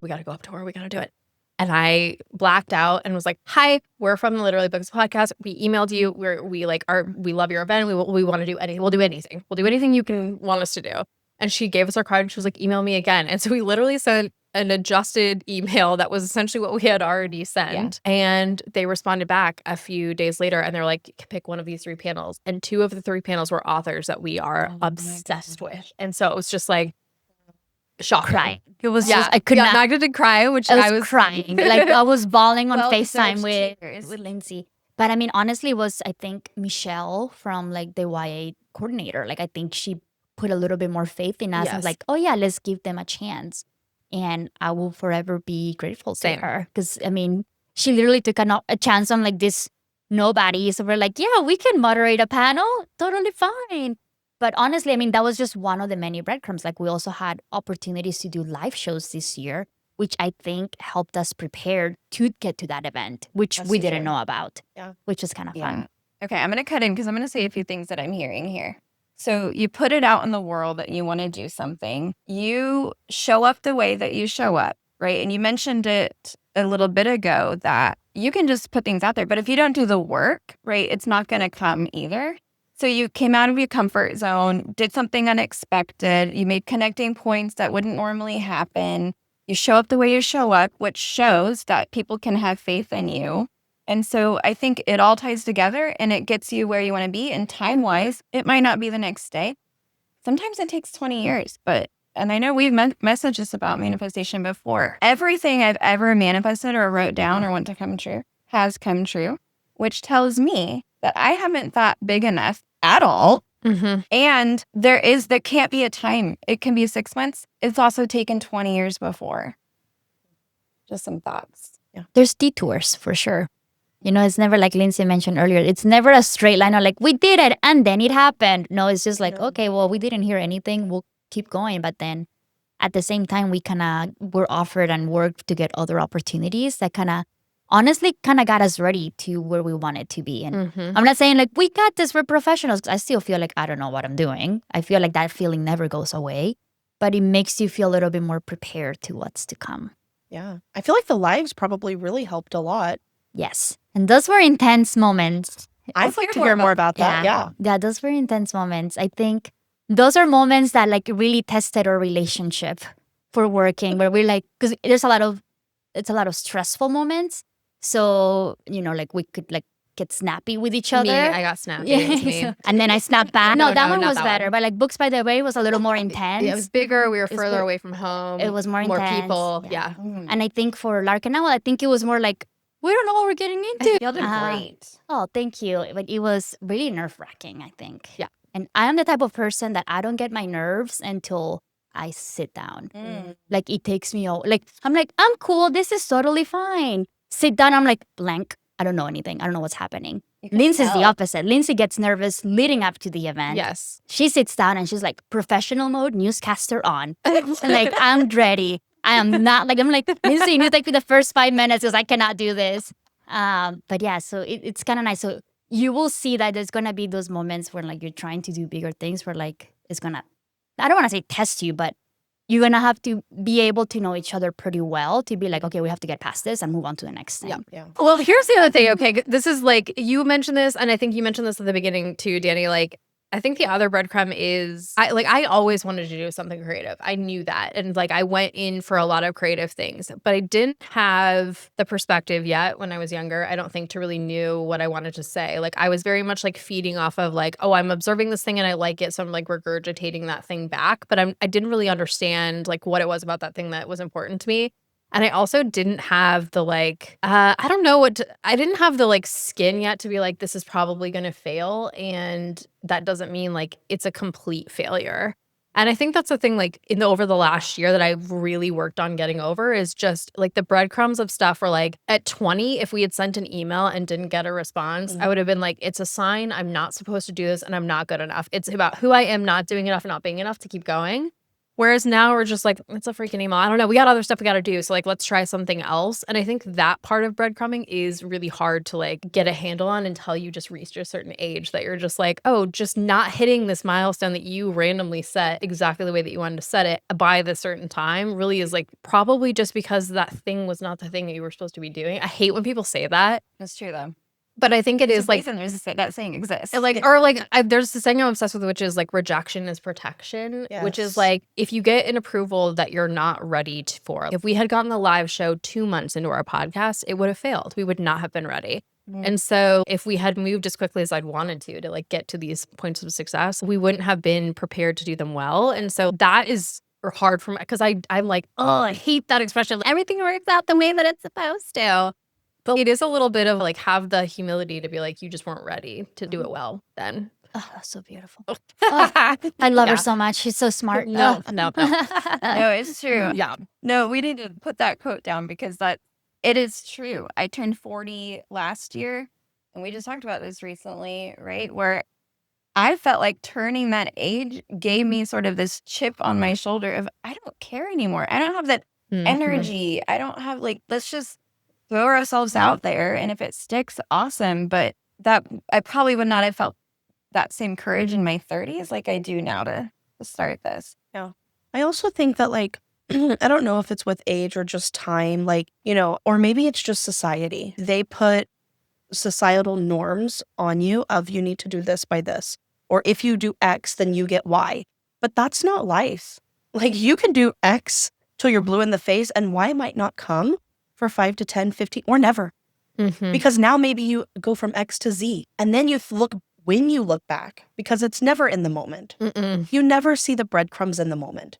we got to go up to her. We got to do it. And I blacked out and was like, hi, we're from the Literally Books podcast. We emailed you. We love your event. We want to do anything. We'll do anything. We'll do anything you can want us to do. And she gave us our card and she was like, email me again. And so we literally sent an adjusted email that was essentially what we had already sent. Yeah. And they responded back a few days later and they're like, pick one of these 3 panels. And 2 of the 3 panels were authors that we are obsessed with. And so it was just like, shocking. Crying. It was just, I could not. Magda did cry, which I was crying. Like I was bawling on Well FaceTime deserved with Lindsay. But I mean, honestly, it was, I think, Michelle from like the YA coordinator. Like I think she put a little bit more faith in us and like, oh yeah, let's give them a chance. And I will forever be grateful to her. Because I mean, she literally took a chance on like this nobody. So we're like, yeah, we can moderate a panel. Totally fine. But honestly, I mean, that was just one of the many breadcrumbs. Like we also had opportunities to do live shows this year, which I think helped us prepare to get to that event, which we didn't know about, which was kind of fun. Okay, I'm going to cut in because I'm going to say a few things that I'm hearing here. So you put it out in the world that you want to do something. You show up the way that you show up, right? And you mentioned it a little bit ago that you can just put things out there. But if you don't do the work, right, it's not going to come either. So you came out of your comfort zone, did something unexpected. You made connecting points that wouldn't normally happen. You show up the way you show up, which shows that people can have faith in you. And so I think it all ties together and it gets you where you want to be. And time-wise, it might not be the next day. Sometimes it takes 20 years, and I know we've messaged this about manifestation before. Everything I've ever manifested or wrote down or want to come true has come true, which tells me that I haven't thought big enough at all. Mm-hmm. And there can't be a time. It can be 6 months. It's also taken 20 years before. Just some thoughts. Yeah. There's detours for sure. You know, it's never like Lindsay mentioned earlier. It's never a straight line of like, we did it and then it happened. No, it's just like, okay, well, we didn't hear anything. We'll keep going. But then at the same time, we were offered and worked to get other opportunities that honestly got us ready to where we wanted to be. And I'm not saying like, we got this, we're professionals. I still feel like I don't know what I'm doing. I feel like that feeling never goes away, but it makes you feel a little bit more prepared to what's to come. Yeah. I feel like the lives probably really helped a lot. Yes. And those were intense moments. I'd like to hear more about that. Yeah. Yeah, those were intense moments. I think those are moments that like really tested our relationship for working, where we're like, because it's a lot of stressful moments. So, you know, like we could like get snappy with each other. I got snappy. Yeah. And then I snapped back. No, that one was better. One. But like Books by the Way was a little more intense. It was bigger. We were further away from home. It was more intense. More people. Yeah. And I think for Lark and Owl, I think it was more like, we don't know what we're getting into. Y'all did great. Oh, thank you. But it was really nerve-wracking, I think. Yeah. And I am the type of person that I don't get my nerves until I sit down. Like it takes me like I'm like, I'm cool. This is totally fine. Sit down. I'm like blank. I don't know anything. I don't know what's happening. Lindsay's the opposite. Lindsay gets nervous leading up to the event. Yes. She sits down and she's like, professional mode, newscaster on. And like, I'm ready. I am not like, I'm like, Lindsay, you need to take me the first 5 minutes because I cannot do this. But yeah, so it's kind of nice. So you will see that there's going to be those moments where like you're trying to do bigger things where like it's going to, I don't want to say test you, but you're going to have to be able to know each other pretty well to be like, okay, we have to get past this and move on to the next thing. Yeah. Well, here's the other thing. Okay, this is like, you mentioned this, and I think you mentioned this at the beginning too, Dani, like, I think the other breadcrumb is, I always wanted to do something creative. I knew that. And like, I went in for a lot of creative things, but I didn't have the perspective yet when I was younger, I don't think, to really knew what I wanted to say. Like, I was very much like feeding off of like, oh, I'm observing this thing and I like it. So I'm like regurgitating that thing back. But I didn't really understand like what it was about that thing that was important to me. And I also didn't have the like, I didn't have the like skin yet to be like, this is probably going to fail. And that doesn't mean like it's a complete failure. And I think that's the thing, like over the last year that I've really worked on getting over is just like the breadcrumbs of stuff where like at 20, if we had sent an email and didn't get a response, I would have been like, it's a sign I'm not supposed to do this and I'm not good enough. It's about who I am not doing enough and not being enough to keep going. Whereas now we're just like, it's a freaking email. I don't know. We got other stuff we got to do. So like, let's try something else. And I think that part of breadcrumbing is really hard to like get a handle on until you just reach a certain age that you're just like, oh, just not hitting this milestone that you randomly set exactly the way that you wanted to set it by the certain time really is like probably just because that thing was not the thing that you were supposed to be doing. I hate when people say that. That's true, though. But I think it is like, that saying exists. like, or like, there's this thing I'm obsessed with, which is like rejection is protection, which is like, if you get an approval that you're not ready for, if we had gotten the live show 2 months into our podcast, it would have failed. We would not have been ready. And so if we had moved as quickly as I'd wanted to like get to these points of success, we wouldn't have been prepared to do them well. And so that is hard for me because I'm like, oh, I hate that expression. Everything works out the way that it's supposed to. But it is a little bit of like have the humility to be like, you just weren't ready to do it well then. Oh, that's so beautiful. Oh, I love her so much. She's so smart. No. No, it's true. Yeah. No, we need to put that quote down because it is true. I turned 40 last year, and we just talked about this recently, right? Where I felt like turning that age gave me sort of this chip on my shoulder of I don't care anymore. I don't have that energy. I don't have like, let's just throw ourselves out there. And if it sticks, awesome. But that I probably would not have felt that same courage in my 30s like I do now to start this. Yeah. I also think that like, I don't know if it's with age or just time, like, you know, or maybe it's just society. They put societal norms on you of you need to do this by this. Or if you do X, then you get Y. But that's not life. Like you can do X till you're blue in the face and Y might not come for 5 to 10, 15, or never. Because now maybe you go from X to Z and then you look when you look back because it's never in the moment. You never see the breadcrumbs in the moment.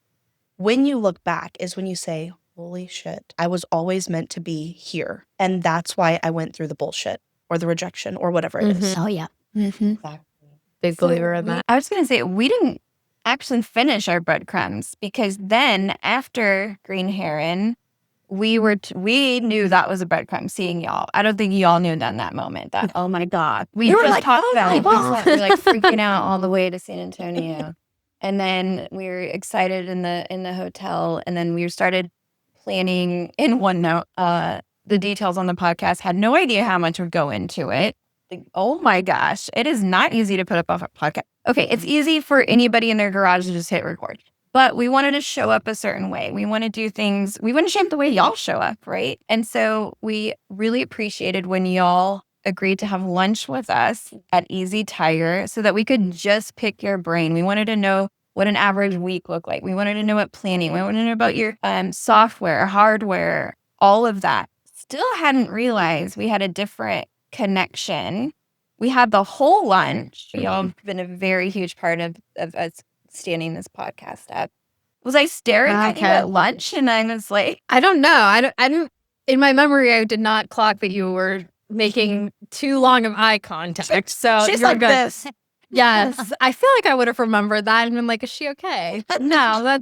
When you look back is when you say, holy shit, I was always meant to be here. And that's why I went through the bullshit or the rejection or whatever it is. Oh, yeah. Exactly. Big believer in that. I was going to say, we didn't actually finish our breadcrumbs because then after Green Heron, we knew that was a breadcrumb seeing y'all. I don't think y'all knew that in that moment that, oh my God. We were like, talked about it. We were like freaking out all the way to San Antonio. And then we were excited in the hotel. And then we started planning in OneNote, the details on the podcast, had no idea how much would go into it. Like, oh my gosh, it is not easy to put up a podcast. Okay, it's easy for anybody in their garage to just hit record. But we wanted to show up a certain way. We want to do things, we want to shape the way y'all show up, right? And so we really appreciated when y'all agreed to have lunch with us at Easy Tire so that we could just pick your brain. We wanted to know what an average week looked like. We wanted to know what planning, we wanted to know about your software, hardware, all of that. Still hadn't realized we had a different connection. We had the whole lunch. Y'all have been a very huge part of us standing this podcast up. Was I staring at you at lunch and I was like, I don't know. I don't in my memory I did not clock that you were making too long of eye contact. So she's you're like good. this. Yes. I feel like I would have remembered that and been like, is she okay? No.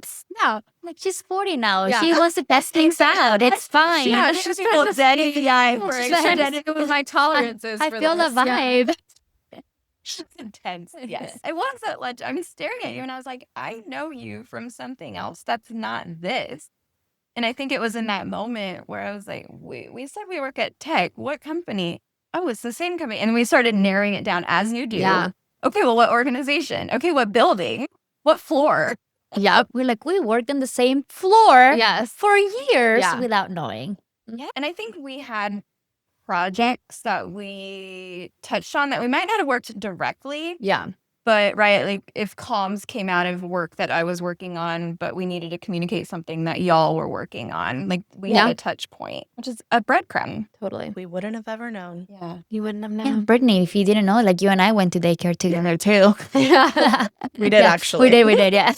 Like, she's 40 now. Yeah. She wants to test things out. It's fine. yeah, she's full daddy. Yeah, We're excited to with my tolerances. I for feel this. the vibe. She's intense. Yes. I was at lunch. I'm staring at you and I was like, I know you from something else. That's not this. And I think it was in that moment where I was like, we said we work at tech. What company? Oh, it's the same company. And we started narrowing it down as you do. Yeah. Okay, well, what organization? Okay, what building? What floor? Yep. We're like, we worked on the same floor Yes. for years Yeah. without knowing. Yeah. And I think we had projects that we touched on that we might not have worked directly, Yeah. but right, like if comms came out of work that I was working on, but we needed to communicate something that y'all were working on, like we had Yeah. a touch point, which is a breadcrumb. Totally. We wouldn't have ever known. Yeah. You wouldn't have Yeah, known. Brittany, if you didn't know, like you and I went to daycare together too. We did actually. We did, yeah.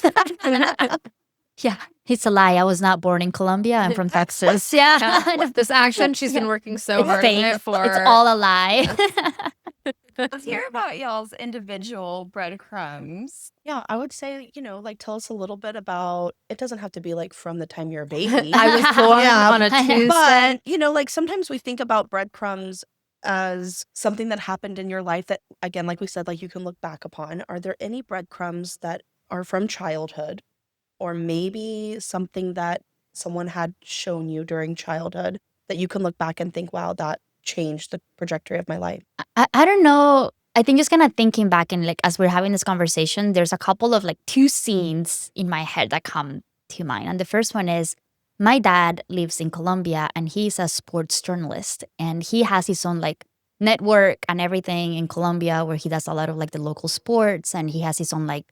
Yeah, it's a lie. I was not born in Colombia. I'm from Texas. Yeah. This action, she's been working so hard on it for. It's all a lie. Let's hear about y'all's individual breadcrumbs. Yeah, I would say, you know, like tell us a little bit about, it doesn't have to be like from the time you're a baby. I was born Yeah, on a Tuesday. But, you know, like sometimes we think about breadcrumbs as something that happened in your life that, again, like we said, like you can look back upon. Are there any breadcrumbs that are from childhood or maybe something that someone had shown you during childhood that you can look back and think, wow, that changed the trajectory of my life? I don't know. I think just kind of thinking back and like as we're having this conversation, there's a couple of like two scenes in my head that come to mind. And the first one is my dad lives in Colombia and he's a sports journalist and he has his own like network and everything in Colombia where he does a lot of like the local sports and he has his own like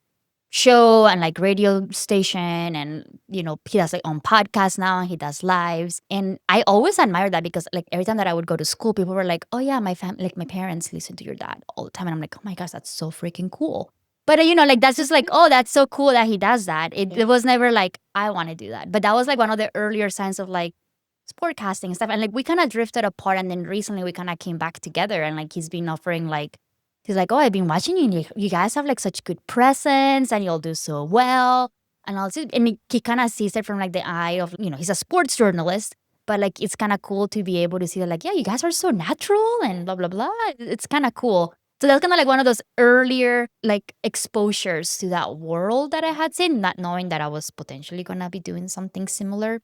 show and like radio station and he does like on podcast now and he does lives and I always admire that because like every time that I would go to school people were like, oh yeah, my family, like my parents listen to your dad all the time and I'm like, oh my gosh, that's so freaking cool. But like that's just like, oh, that's so cool that he does that. It was never like I want to do that, but that was like one of the earlier signs of like sportcasting and stuff. And like we kind of drifted apart and then recently we kind of came back together and like he's been offering like he's like, oh, I've been watching you and you guys have like such good presence and you'll do so well. And also, and he kind of sees it from like the eye of, he's a sports journalist, but like it's kind of cool to be able to see that like, yeah, you guys are so natural and blah, blah, blah. It's kind of cool. So that's kind of like one of those earlier like exposures to that world that I had seen, not knowing that I was potentially going to be doing something similar.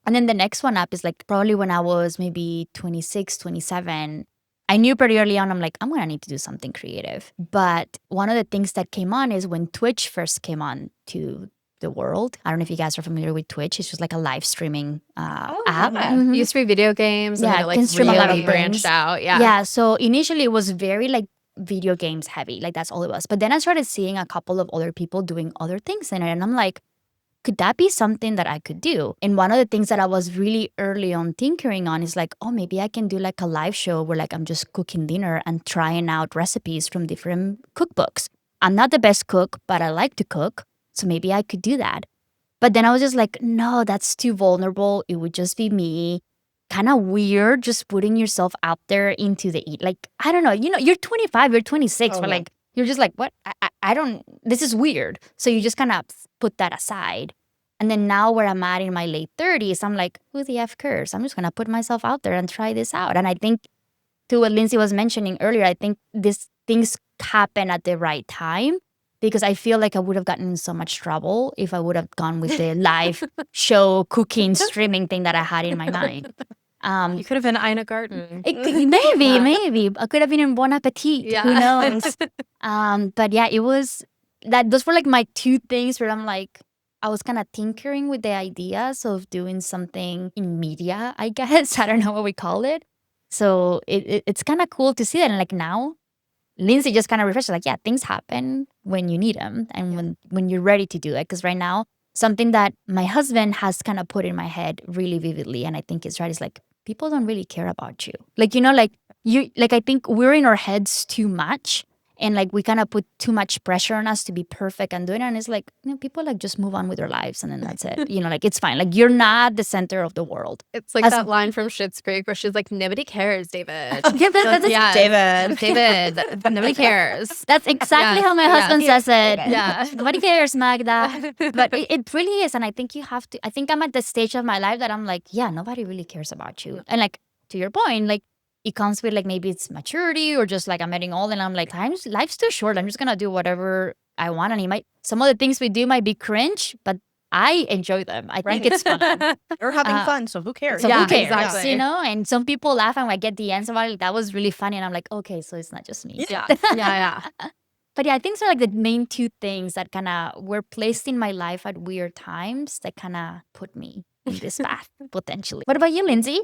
And then the next one up is like probably when I was maybe 26, 27. I knew pretty early on, I'm like, I'm going to need to do something creative. But one of the things that came on is when Twitch first came on to the world. I don't know if you guys are familiar with Twitch. It's just like a live streaming app. Yeah. It used to be video games. Yeah, And then it like can stream a lot really of branched things. out. Yeah. Yeah, so initially it was very like video games heavy. Like that's all it was. But then I started seeing a couple of other people doing other things in it. And I'm like, could that be something that I could do? And one of the things that I was really early on tinkering on is like, oh, maybe I can do like a live show where like I'm just cooking dinner and trying out recipes from different cookbooks. I'm not the best cook, but I like to cook. So maybe I could do that. But then I was just like, no, that's too vulnerable. It would just be me. Kind of weird just putting yourself out there into the like, I don't know, you're 25, you're 26, but like, you're just like, what? I don't, this is weird. So you just kind of put that aside. And then now where I'm at in my late 30s, I'm like, who the F cares? I'm just going to put myself out there and try this out. And I think to what Lindsay was mentioning earlier, I think these things happen at the right time because I feel like I would have gotten in so much trouble if I would have gone with the live show, cooking, streaming thing that I had in my mind. You could have been Ina Garten. Maybe. I could have been in Bon Appetit. Yeah. Who knows? But yeah, it was that. Those were like my two things where I'm like, I was kind of tinkering with the ideas of doing something in media, I guess. I don't know what we call it. So it's kind of cool to see that. And like now, Lindsay just kind of refreshed, like, yeah, things happen when you need them and when you're ready to do it. Because right now, something that my husband has kind of put in my head really vividly, and I think it's right, is like, people don't really care about you. Like, I think we're in our heads too much. And like we kind of put too much pressure on us to be perfect and doing it. And it's like, people like just move on with their lives and then that's it. Like it's fine. Like you're not the center of the world. It's like that line from Schitt's Creek where she's like, nobody cares, David. David, nobody cares. That's exactly how my husband says it. Yeah. Nobody cares, Magda. But it really is. And I think I think I'm at the stage of my life that I'm like, yeah, nobody really cares about you. And like, to your point, like, it comes with like maybe it's maturity or just like I'm getting old and I'm like, life's too short. I'm just gonna do whatever I want. And some of the things we do might be cringe, but I enjoy them. I think it's fun. You're having fun, so who cares? So who cares? Exactly. And some people laugh and I get the answer about it. That was really funny. And I'm like, okay, so it's not just me. Yeah. But yeah, I think so like the main two things that kind of were placed in my life at weird times that kind of put me in this path potentially. What about you, Lindsay?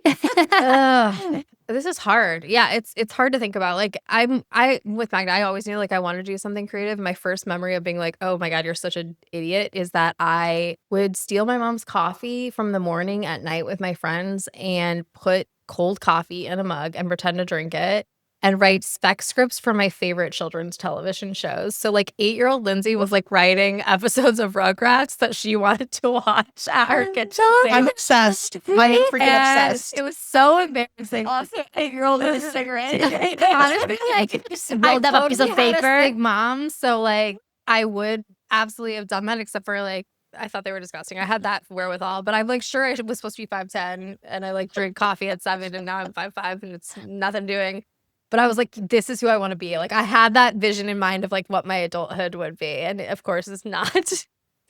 This is hard. Yeah, it's hard to think about. Like I with Magda, I always knew like I wanted to do something creative. My first memory of being like, oh my God, you're such an idiot is that I would steal my mom's coffee from the morning at night with my friends and put cold coffee in a mug and pretend to drink it and write spec scripts for my favorite children's television shows. So like 8-year-old Lindsay was like writing episodes of Rugrats that she wanted to watch at her kitchen. I'm obsessed. I'm freaking obsessed. It was so embarrassing. Also, 8-year-old with a cigarette. Honestly, like Just rolled up a piece of totally had a paper. big mom, so like I would absolutely have done that, except for like I thought they were disgusting. I had that wherewithal, but I'm like sure I was supposed to be 5'10", and I like drink coffee at 7, and now I'm 5'5", and it's nothing doing. But I was like, this is who I want to be. Like I had that vision in mind of like what my adulthood would be, and of course, it's not.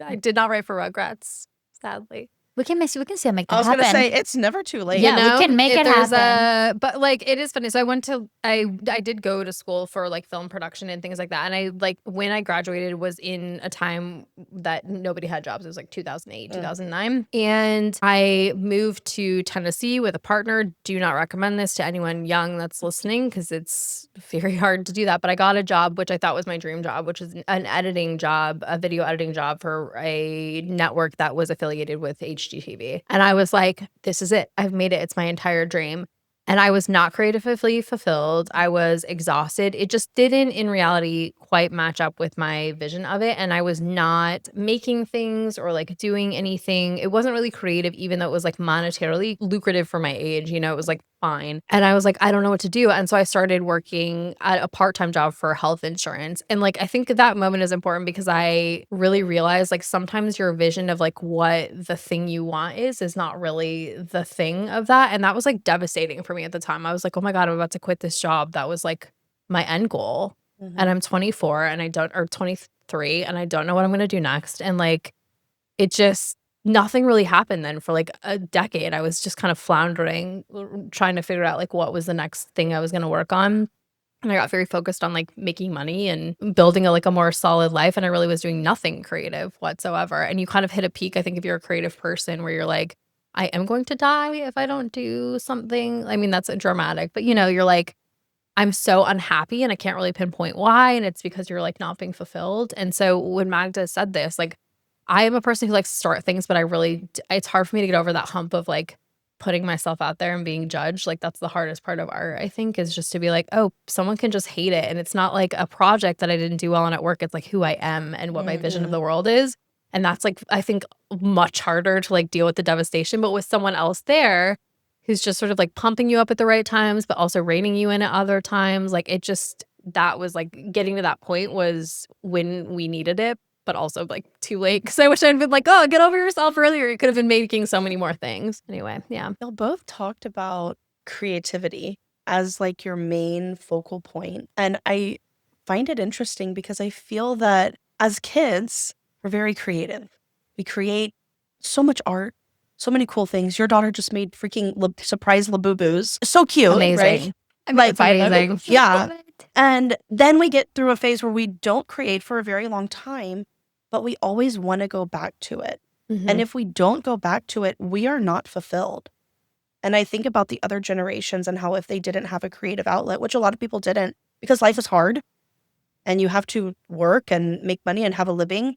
I did not write for Rugrats, sadly. We can see them make that I was gonna happen. say it's never too late. Yeah, we can make it happen. But like it is funny. So I did go to school for like film production and things like that. And I like when I graduated was in a time that nobody had jobs. It was like 2008, 2009. And I moved to Tennessee with a partner. Do not recommend this to anyone young that's listening because it's very hard to do that. But I got a job, which I thought was my dream job, which is an editing job, a video editing job for a network that was affiliated with HGTV. And I was like, this is it. I've made it. It's my entire dream. And I was not creatively fulfilled. I was exhausted. It just didn't, in reality, quite match up with my vision of it. And I was not making things or like doing anything. It wasn't really creative, even though it was like monetarily lucrative for my age. You know, it was like fine. And I was like, I don't know what to do. And so I started working at a part-time job for health insurance. And like, I think that moment is important because I really realized like sometimes your vision of like what the thing you want is not really the thing of that. And that was like devastating for me at the time. I was like, oh my God, I'm about to quit this job. That was like my end goal. And I'm 24 and or 23 and I don't know what I'm going to do next. And like, it just, nothing really happened then for like a decade. I was just kind of floundering, trying to figure out like what was the next thing I was going to work on. And I got very focused on like making money and building a more solid life. And I really was doing nothing creative whatsoever. And you kind of hit a peak, I think, if you're a creative person where you're like, I am going to die if I don't do something. I mean, that's dramatic, but you know, you're like, I'm so unhappy and I can't really pinpoint why. And it's because you're like not being fulfilled. And so when Magda said this, like, I am a person who likes to start things, but it's hard for me to get over that hump of like putting myself out there and being judged. Like that's the hardest part of art, I think, is just to be like, oh, someone can just hate it. And it's not like a project that I didn't do well on at work. It's like who I am and what my vision of the world is. And that's like, I think much harder to like deal with the devastation, but with someone else there who's just sort of like pumping you up at the right times, but also reining you in at other times. Like that was like getting to that point was when we needed it, but also like too late. Cause I wish I'd been like, oh, get over yourself earlier. You could have been making so many more things. Anyway, yeah. Y'all both talked about creativity as like your main focal point. And I find it interesting because I feel that as kids, we're very creative. We create so much art, so many cool things. Your daughter just made freaking surprise Labubus. So cute, Amazing. right? I mean, it's amazing. Yeah. And then we get through a phase where we don't create for a very long time, but we always want to go back to it. And if we don't go back to it, we are not fulfilled. And I think about the other generations and how if they didn't have a creative outlet, which a lot of people didn't, because life is hard and you have to work and make money and have a living.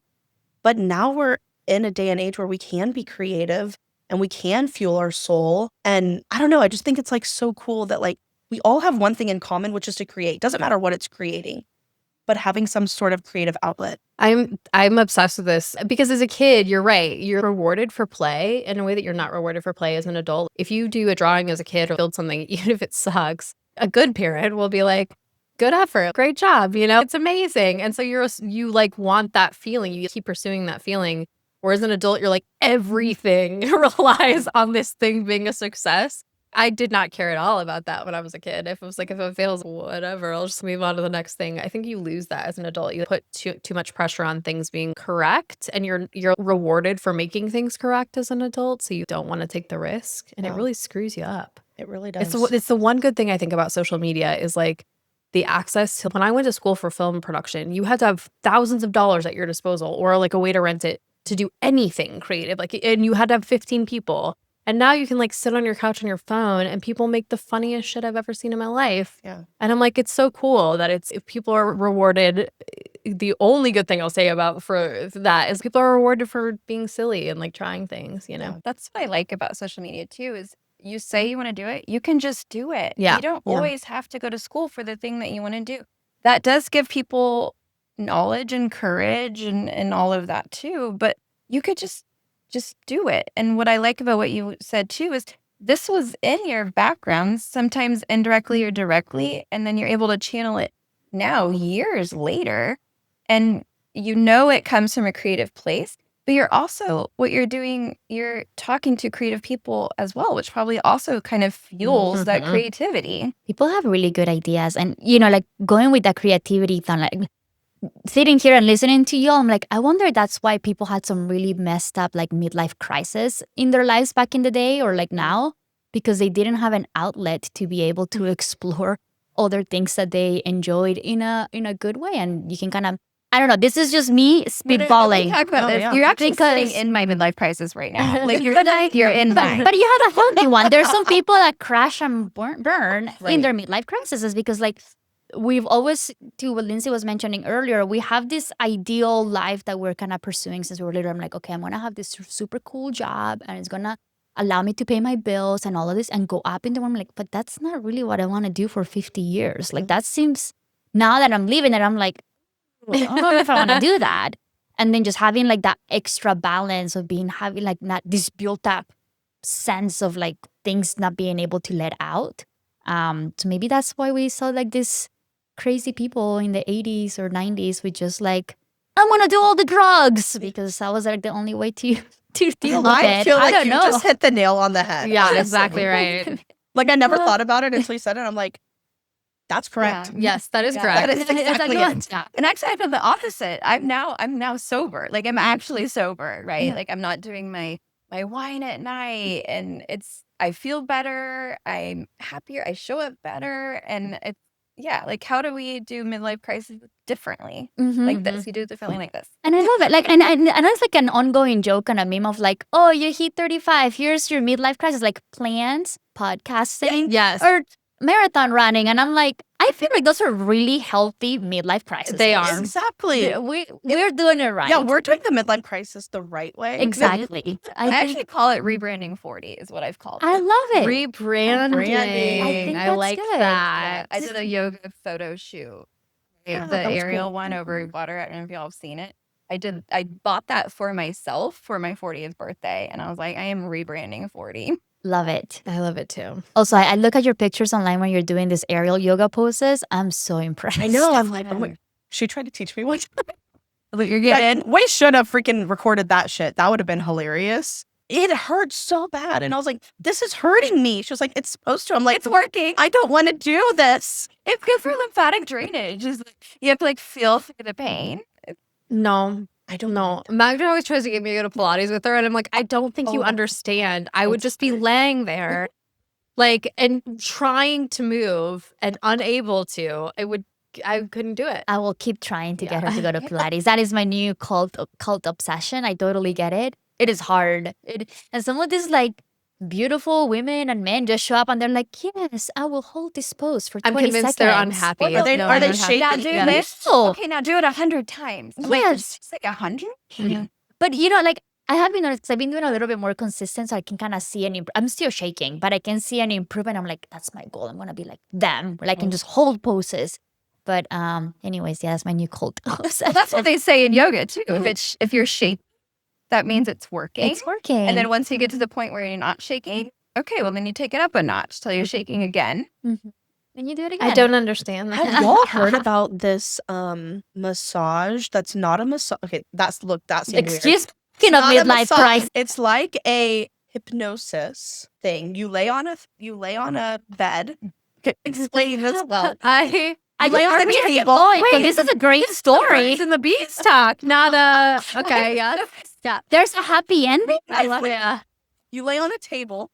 But now we're in a day and age where we can be creative and we can fuel our soul. And I don't know, I just think it's like so cool that like we all have one thing in common, which is to create. Doesn't matter what it's creating, but having some sort of creative outlet. I'm obsessed with this because as a kid, you're right. You're rewarded for play in a way that you're not rewarded for play as an adult. If you do a drawing as a kid or build something, even if it sucks, a good parent will be like, good effort, great job, you know, it's amazing. And so you like want that feeling. You keep pursuing that feeling. Whereas an adult, you're like, everything relies on this thing being a success. I did not care at all about that when I was a kid. If it was like, if it fails, whatever, I'll just move on to the next thing. I think you lose that as an adult. You put too much pressure on things being correct and you're rewarded for making things correct as an adult. So you don't want to take the risk and it really screws you up. It really does. It's the one good thing I think about social media is like the access to, when I went to school for film production, you had to have thousands of dollars at your disposal or like a way to rent it to do anything creative. Like, and you had to have 15 people. And now you can like sit on your couch on your phone and people make the funniest shit I've ever seen in my life. Yeah. And I'm like, it's so cool that if people are rewarded, the only good thing I'll say about for that is people are rewarded for being silly and like trying things, you know? Yeah. That's what I like about social media too, is you say you want to do it, you can just do it. Yeah. You don't always have to go to school for the thing that you want to do. That does give people knowledge and courage and all of that too. But you could just do it. And what I like about what you said too is this was in your background, sometimes indirectly or directly, and then you're able to channel it now years later. And you know it comes from a creative place, but you're also, what you're doing, you're talking to creative people as well, which probably also kind of fuels that creativity. People have really good ideas. And, you know, like going with that creativity thing, like sitting here and listening to you, I'm like, I wonder that's why people had some really messed up like midlife crisis in their lives back in the day or like now, because they didn't have an outlet to be able to explore other things that they enjoyed in a good way. And you can kind of, I don't know, this is just me spitballing. Talk about Oh, this. yeah. You're actually sitting Because- in my midlife crisis right now. Like you're in mine. But you had a healthy one. There's some people that crash and burn Right. in their midlife crises because like we've always, to what Lindsay was mentioning earlier, we have this ideal life that we're kind of pursuing since we were little. I'm like, okay, I'm going to have this super cool job and it's going to allow me to pay my bills and all of this and go up in the world. I'm like, but that's not really what I want to do for 50 years. Like that seems, now that I'm living it, I'm like, I don't know if I want to do that. And then just having like that extra balance of having like not this built up sense of like things not being able to let out. So maybe that's why we saw like this crazy people in the 80s or 90s with just like, I'm gonna do all the drugs because that was like the only way to deal with I it. feel like I don't you know. just hit the nail on the head. Yeah, honestly. exactly right. Like I never thought about it until you said it. I'm like, that's correct. Yes, that is Yeah, correct. that is exactly it. Yeah. And actually, I feel the opposite. I'm now sober. Like I'm actually sober, right? Yeah. Like I'm not doing my wine at night, and I feel better. I'm happier. I show up better, and it's like how do we do midlife crisis differently? Mhm. Like this, you do it differently like this. And I love it. Like, and it's like an ongoing joke and a meme of like, oh, you hit 35. Here's your midlife crisis, like plans, podcasting, Yes. or marathon running. And I'm like, I feel like those are really healthy midlife crises. They are. Exactly. We're doing it right. Yeah, we're doing the midlife crisis the right way. exactly. I actually call it rebranding 40 is what I've called it. I love it. Rebranding. I think I that's like good. that. I did a yoga photo shoot. Yeah, The that was aerial cool. one over water. I don't know if y'all have seen it. I bought that for myself for my 40th birthday. And I was like, I am rebranding 40. Love it. I love it too. Also, I look at your pictures online when you're doing this aerial yoga poses. I'm so impressed. I know. I'm like, oh my. She tried to teach me one time. But you're getting We should have freaking recorded that shit. That would have been hilarious. It hurt so bad. And I was like, this is hurting me. She was like, it's supposed to. I'm like, it's working. I don't want to do this. It's good for lymphatic drainage. Just like, you have to like feel through the pain. No, I don't know. Magda always tries to get me to go to Pilates with her, and I'm like, I don't think you understand. I would just be laying there, like, and trying to move and unable to. I couldn't do it. I will keep trying to get her to go to Pilates. That is my new cult obsession. I totally get it. It is hard. And some of these like beautiful women and men just show up and they're like, yes, I will hold this pose for 20 I'm convinced seconds. they're unhappy. Are they- No, are I'm they unhappy. shaking? Now do Yeah. this. No. Okay, now do it 100 times. Yes. It's like 100? But you know, like I have been noticed because I've been doing a little bit more consistent, so I can kind of see I'm still shaking, but I can see an improvement. I'm like, that's my goal. I'm gonna be like them, where I can just hold poses. But anyways, yeah, that's my new cult. Well, that's what they say in yoga too. If you're shaking, that means it's working. It's working. And then once you get to the point where you're not shaking, okay, well then you take it up a notch till you're shaking again. then you do it again. I don't understand that. Have y'all heard about this massage that's not a massage? Okay, that seemed weird. Excuse me, of Not a midlife massage. crisis. It's like a hypnosis thing. You lay on a bed. Explain this well. I lay on the table. Boy, so this is a great story. It's in the beanstalk, not a. Okay, yeah. Yeah. There's a happy ending. I love it. You lay on a table,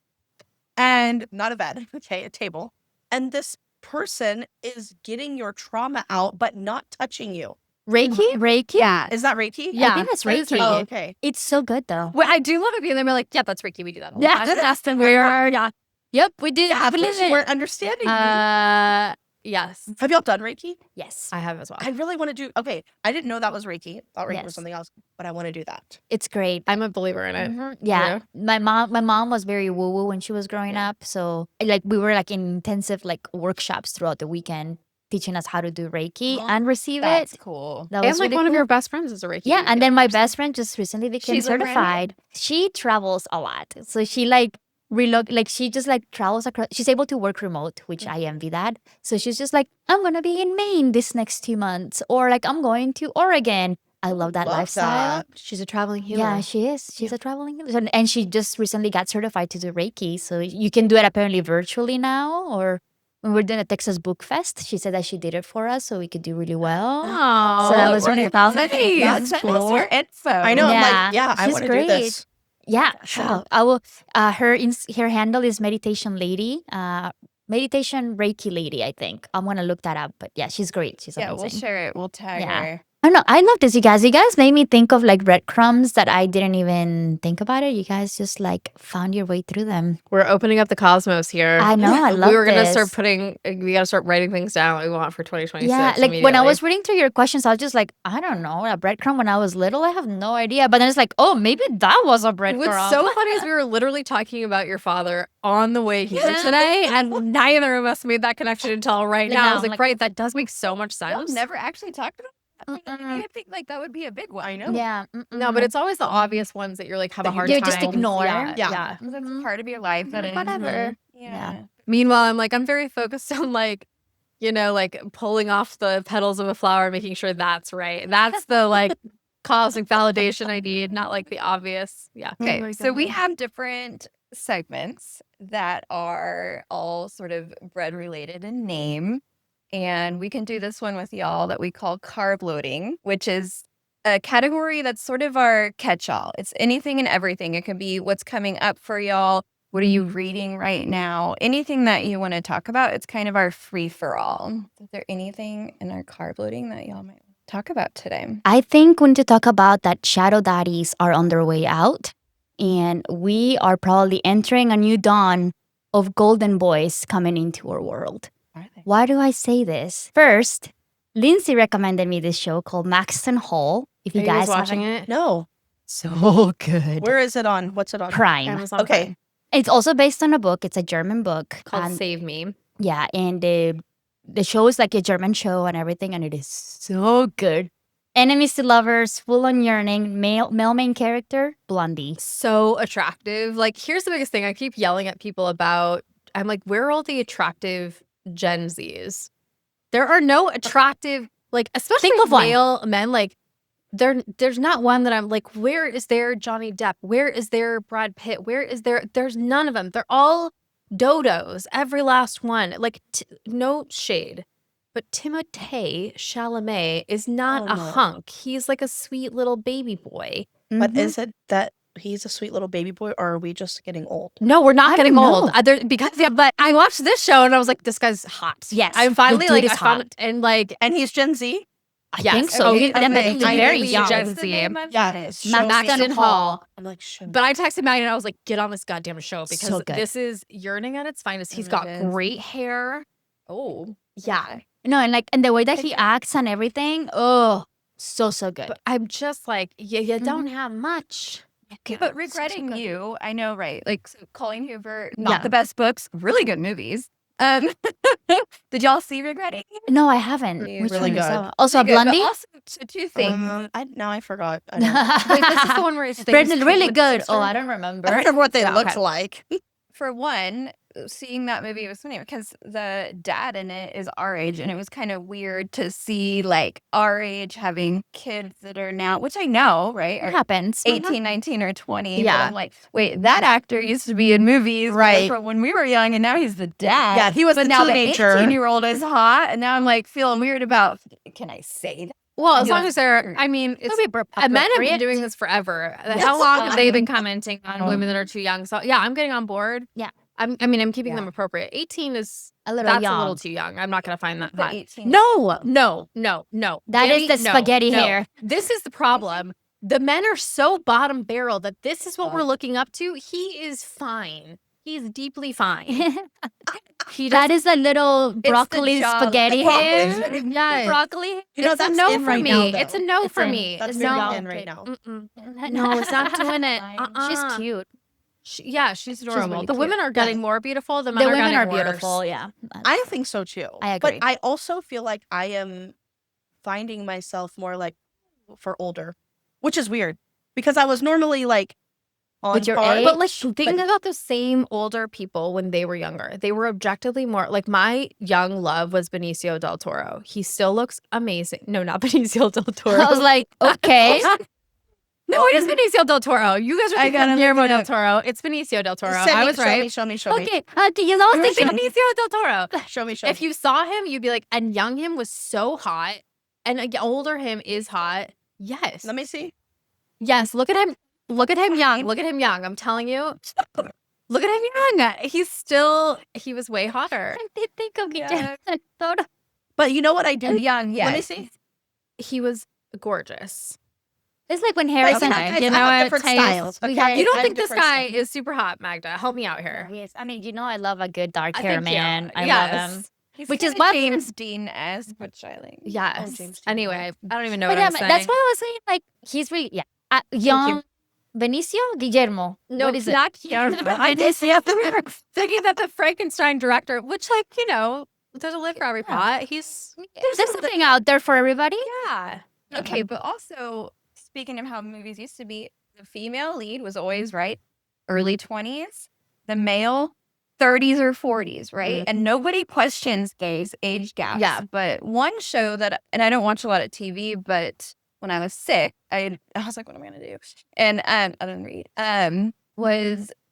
and not a bed. Okay, a table, and this person is getting your trauma out, but not touching you. Reiki? Yeah. Is that Reiki? I think that's that is Reiki. Oh, okay. It's so good though. Well, I do love it being there. We're like, yeah, that's Reiki. We do that. All the Yeah, time. that's the weird. Yeah. Yep, we do. Yeah, I believe you it. weren't understanding me. Yes, Have y'all done Reiki? Yes, I have as well. I really want to do. Okay, I didn't know that was Reiki. I thought Reiki was Yes. something else, but I want to do that. it's great. I'm a believer in it. Yeah, You? my mom was very woo woo when she was growing up. So like we were like in intensive like workshops throughout the weekend, teaching us how to do Reiki and receive That's it. cool. That And was like really one of cool. your best friends is a Reiki. Yeah, and then my best friend just recently became She's a brand new- certified. She travels a lot, so she like she just like travels across. She's able to work remote, which I envy that. So she's just like, I'm gonna be in Maine this next 2 months, or like I'm going to Oregon. I love that Love lifestyle. that. she's a traveling healer. Yeah, she is. She's a traveling healer. And she just recently got certified to do Reiki. So you can do it apparently virtually now, or when we're doing a Texas Book Fest, she said that she did it for us so we could do really well. Oh, So that was really proud. That's cool. Info. I know. I'm Yeah, like, yeah, I she's want to do great. this. Yeah, Sure. I will. Her handle is Meditation Lady, Meditation Reiki Lady. I think I'm gonna look that up. But yeah, she's great. She's Yeah, amazing. we'll share it. We'll tag Yeah. her. I don't know. I love this, you guys. You guys made me think of like breadcrumbs that I didn't even think about it. You guys just like found your way through them. we're opening up the cosmos here. I know. I love we were gonna this. start we gotta start writing things down that we want for 2026. Yeah, like when I was reading through your questions, I was just like, I don't know, a breadcrumb when I was little, I have no idea. But then it's like, oh, maybe that was a breadcrumb. What's so funny is we were literally talking about your father on the way here today, and neither of us made that connection until right now. I was like, right, that does make so much Y'all sense. never actually talked about that. I think like that would be a big one. I know. Yeah. No, but it's always the obvious ones that you're like have a That you hard You time. just ignore. Yeah. Yeah. That's part of your life. That Whatever. Yeah. Meanwhile, I'm very focused on like pulling off the petals of a flower, and making sure that's right. That's the like cosmic validation I need, not like the obvious. Yeah. Okay, so we have different segments that are all sort of bread related in name. And we can do this one with y'all that we call Carbloading, which is a category that's sort of our catch-all. It's anything and everything. It can be what's coming up for y'all. What are you reading right now? Anything that you want to talk about. It's kind of our free-for-all. Is there anything in our Carbloading that y'all might talk about today? I think we need to talk about that shadow daddies are on their way out. And we are probably entering a new dawn of golden boys coming into our world. Are they? Why do I say this? First, Lindsay recommended me this show called Maxton Hall. If Are you guys watching haven't- it? No. So good. Where is it on? What's it on? Prime. Amazon Okay. Prime, It's also based on a book. It's a German book. called And- Save Me. Yeah, and the show is like a German show and everything, and it is so good. Enemies to lovers, full on yearning, male main character, Blondie. So attractive. Like, here's the biggest thing I keep yelling at people about. I'm like, where are all the attractive Gen Zs? There are no attractive, like, especially Think of one. male men. Like, there's not one that I'm like, where is there Johnny Depp? Where is there Brad Pitt? Where is there? There's none of them. They're all dodos. Every last one. Like, no shade. But Timothée Chalamet is not Oh, a no. hunk. He's like a sweet little baby boy. But Mhm. is it that he's a sweet little baby boy, or are we just getting old? No, we're not I getting don't old. know. But I watched this show and I was like, this guy's hot. Yes, I'm the finally dude like, is I found hot. and like, And he's Gen Z? I yes. think so. Oh, He's okay. very He's young. Gen What's the Z. name of Yeah. it? Show me. Maxton Hall. I'm like, show me. But I texted Maggie and I was like, get on this goddamn show because So good. this is yearning at its finest. He's It got is. great hair. Oh, yeah. No, and the way that he acts and everything, oh, so good. But I'm just like, you don't have much. But regretting you, I know, right? Like so Colleen Hoover, not Yeah. the best books, really good movies. Did y'all see Regretting? No, I haven't. Really Which good. one is that one? Also, a Pretty good, but Blondie. also two things. I forgot. I don't, Wait, this is the one where it's Brendan, really good. Oh, I don't remember. I don't remember what they Yeah, looked okay. like. For one, seeing that movie was funny because the dad in it is our age, and it was kind of weird to see like our age having kids that are now, which I know, right? It Are happens. 18, 19, or 20. But Yeah. I'm like, wait, that actor used to be in movies Right. from when we were young, and now he's the dad. Yeah, he was But the now teenager. the 18-year-old is hot, and now I'm like feeling weird about, can I say that? Well, as Yeah. long as they're, I mean, it's, It'll be men have appropriate. been doing this forever. Yes. How long have they been commenting on women that are too young? So yeah, I'm getting on board. Yeah. I'm keeping them appropriate. 18 is A little that's young. a little too young. I'm not gonna find that The hot. 18. No. That is the spaghetti hair. This is the problem. The men are so bottom barrel that this is what we're looking up to. He is fine. He's deeply fine. He That is a little the broccoli job. spaghetti Broccoli. hair. yes. Broccoli. You know, It's a that's no in for right me. now, though. It's a no It's for in. me. That's It's very no. in right now. No, it's not doing it. She's cute. She's adorable. really the cute. women are getting more beautiful. The men The are women getting are worse. beautiful. Yeah. I think so too. I But agree. I also feel like I am finding myself more like for older, which is weird because I was normally like on With your par. age? But like think about the same older people when they were younger. They were objectively more like my young love was Benicio del Toro. He still looks amazing. No, not Benicio del Toro. I was like, okay. No, it is Benicio del Toro. You guys are I thinking gotta of look Guillermo it del up. Toro. It's Benicio del Toro. Send I me, was right. Show me. Okay, you know, I was thinking Benicio del Toro. Show me. If you saw him, you'd be like, and young him was so hot, and older him is hot. Yes. Let me see. Yes. Look at him. Look at him young. Look at him young. I'm telling you. Look at him young. He was way hotter. I did think of Yeah. Guillermo del Toro. But you know what I do? Young, Let me yes. see. He was gorgeous. It's like when Harrison. okay. Guys, You I know have what? different Taste. styles. We Okay? have- You don't I have think this different guy styles. is super hot, Magda? Help me out here. Yes, I mean, you know, I love a good dark I hair think, man. yeah. I Yes. love him. He's Which is kinda what- James Dean-esque, which I like. Yes. James Dean. Anyway, I don't even know But what yeah, I'm saying. that's why I was saying, like, he's really, young Benicio Guillermo. No, what is it? not Guillermo. I did see thinking that the Frankenstein director, which, like, you know, doesn't live for every Yeah. pot. He's There's something out there for everybody. yeah. Okay, but also, speaking of how movies used to be, the female lead was always right, early 20s, the male 30s or 40s, right? And nobody questions gays' age gaps. Yeah. But one show that, and I don't watch a lot of TV, but when I was sick, I was like, what am I gonna do? And I didn't read.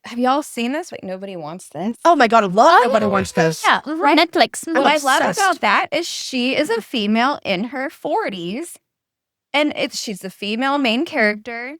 Have y'all seen this? Wait, nobody wants this. Oh my God, I love Oh, Nobody yeah. Wants This. Yeah, Netflix. What I love obsessed. about that is she is a female in her 40s, and she's the female main character.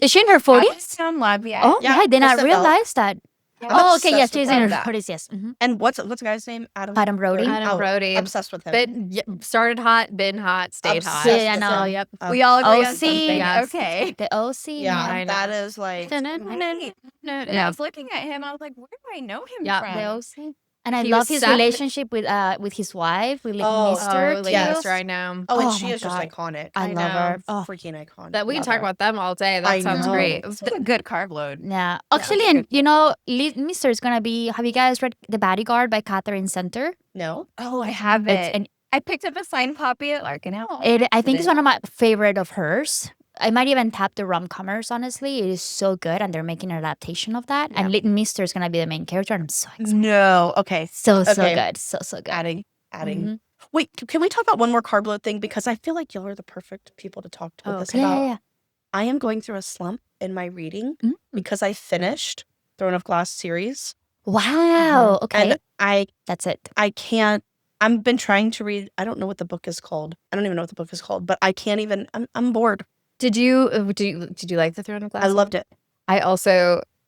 Is she in her 40s? Love, yeah. Oh, Yeah, I did not Isabella. realize that. Yeah. Oh, okay, yes, obsessed with she's in her that. 40s, yes. Mhm. And what's the guy's name? Adam Brody. Adam Brody. Obsessed with him. Started hot, been hot, stayed hot. Obsessed Yeah, I with know. him. Yep. We all agree on OC, something. yes. Okay. The OC. Yeah, I know. that is like. And I was looking at him. I was like, where do I know him Yeah, from? The OC. And I He love was his set- relationship with his wife, with Oh, Mister. Oh, too. yes. right now. Oh, and Oh she my is just God. iconic. I love her. Oh, Freaking iconic. That we can Love talk her. about them all day. That I sounds know. great. It's a good carb load. yeah. Actually, and you know, Mister is gonna be. Have you guys read The Bodyguard by Catherine Center? No. Oh, I have It's it. an I picked up a signed copy at Larkin Owl. I think it's it? one of my favorite of hers. I might even tap the rom-comers, honestly. It is so good, and they're making an adaptation of that. And Little Mister is going to be the main character, and I'm so excited. No. Okay. So Okay. good. So good. Adding. Mhm. Wait, can we talk about one more carb load thing? Because I feel like y'all are the perfect people to talk to Oh, this okay. about. Yeah. I am going through a slump in my reading Mm. because I finished Throne of Glass series. Wow. Okay. And That's it. I can't. I've been trying to read. I don't know what the book is called. I don't even know what the book is called. But I can't even. I'm bored. Did you like the Throne of Glass? I loved it.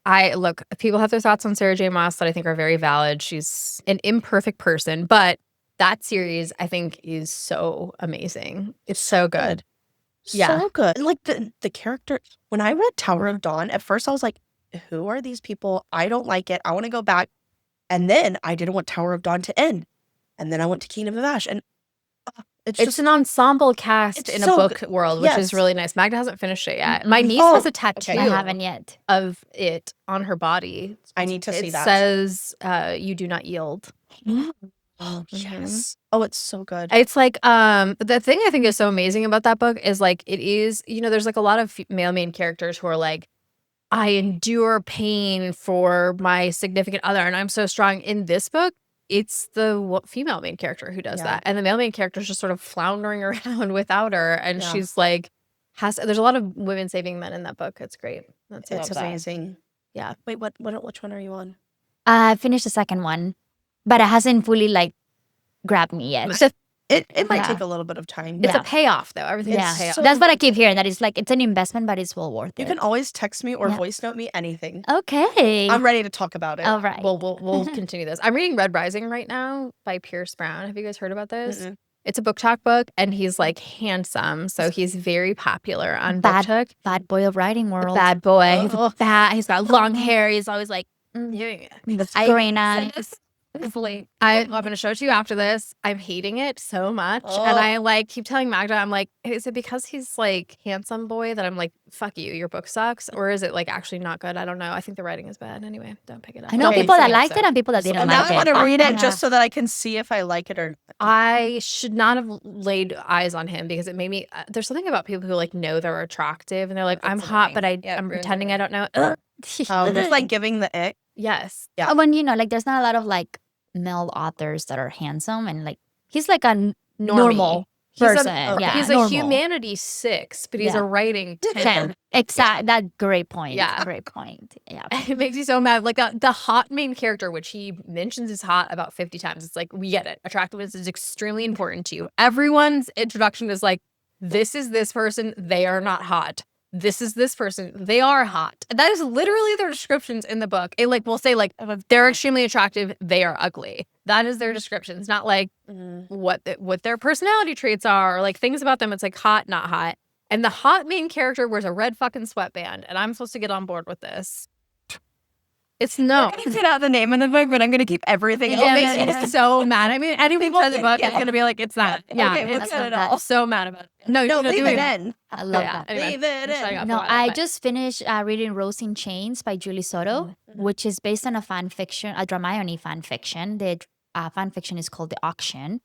I look, people have their thoughts on Sarah J. Maas that I think are very valid. She's an imperfect person, but that series I think is so amazing. It's so good. Yeah. So good. And like the character. When I read Tower of Dawn, at first I was like, who are these people? I don't like it. I want to go back. And then I didn't want Tower of Dawn to end. And then I went to Kingdom of Ash. And it's It's just an ensemble cast it's in a so book good. world, which Yes. is really nice. Magda hasn't finished it yet. My Mm-mm. niece Oh, has a tattoo I haven't yet. of it on her body. I need to see It that. says, "You do not yield." Oh, yes. Oh, it's so good. It's like the thing I think is so amazing about that book is like it is, you know, there's like a lot of male main characters who are like, I endure pain for my significant other and I'm so strong. In this book, it's the female main character who does Yeah. that. And the male main character is just sort of floundering around without her. And Yeah. she's like, there's a lot of women saving men in that book. It's great. It's I love that. amazing. Yeah. Wait, which one are you on? I finished the second one, but it hasn't fully like grabbed me yet. It's a, It might Yeah. take a little bit of time. it's Yeah. a payoff though. Everything's Yeah. a payoff. so That's what I keep hearing. That it's like it's an investment, but it's well worth You it. can always text me or Yeah. voice note me anything. Okay. I'm ready to talk about it. All right. We'll continue this. I'm reading Red Rising right now by Pierce Brown. Have you guys heard about this? Mm-mm. It's a book talk book, and he's like handsome, so he's very popular on Bad book talk. Bad boy of writing The world. bad boy. He's Oh. fat. He's got long hair. He's always like doing it. Green eyes. I'm going to show it to you after this. I'm hating it so much, Oh. and I like keep telling Magda, I'm like, is it because he's like handsome boy that I'm like, fuck you, your book sucks, or is it like actually not good? I don't know. I think the writing is bad. Anyway, don't pick it up. I know Okay, people that Same liked it episode. and people that didn't And now like I it. want to read it Yeah. just so that I can see if I like it or I should not have laid eyes on him because it made me. There's something about people who like know they're attractive and they're like, I'm It's hot, but annoying. Yeah, I'm really pretending I annoying. don't know. just like giving the ick. Yes. Yeah. When you know, like there's not a lot of like male authors that are handsome and like he's like a normal. person. He's a normal. humanity 6, but he's a writing 10. Exactly. That great point. Yeah. Great point. Yeah. It makes me so mad. Like the hot main character, which he mentions is hot about 50 times. It's like, we get it. Attractiveness is extremely important to you. Everyone's introduction is like, this is this person. They are not hot. This is this person. They are hot. That is literally their descriptions in the book. It like will say like, they're extremely attractive. They are ugly. That is their descriptions, not like what their personality traits are or like things about them. It's like hot, not hot. And the hot main character wears a red fucking sweatband, and I'm supposed to get on board with this. It's no. I'm going to put out the name of the book, but I'm going to keep everything else. It makes me so mad. I mean, anyone who read the book is going to be like, it's not. Yeah, Okay, we'll it's cut it all. so mad about it. No, leave it in. I love that. Anyway, Leave it in. No, I just finished reading Rose in Chains by Julie Soto, which is based on a fan fiction, a Dramione fan fiction. The fan fiction is called The Auction.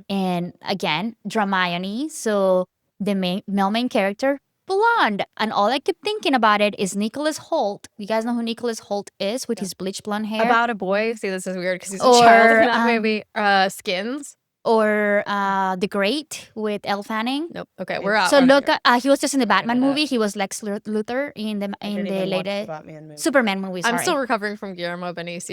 And again, Dramione. So the male main character, blonde. And all I keep thinking about it is Nicholas Hoult. You guys know who Nicholas Hoult is with his bleach blonde hair? About a boy. See, this is weird because he's a Or, child in that movie. Skins. Or The Great with Elle Fanning. Nope. Okay, we're out. So We're look, out. he was just in the Batman movie. He was Lex Luthor in the latest Superman movie. Sorry. I'm still recovering from Guillermo Benicio.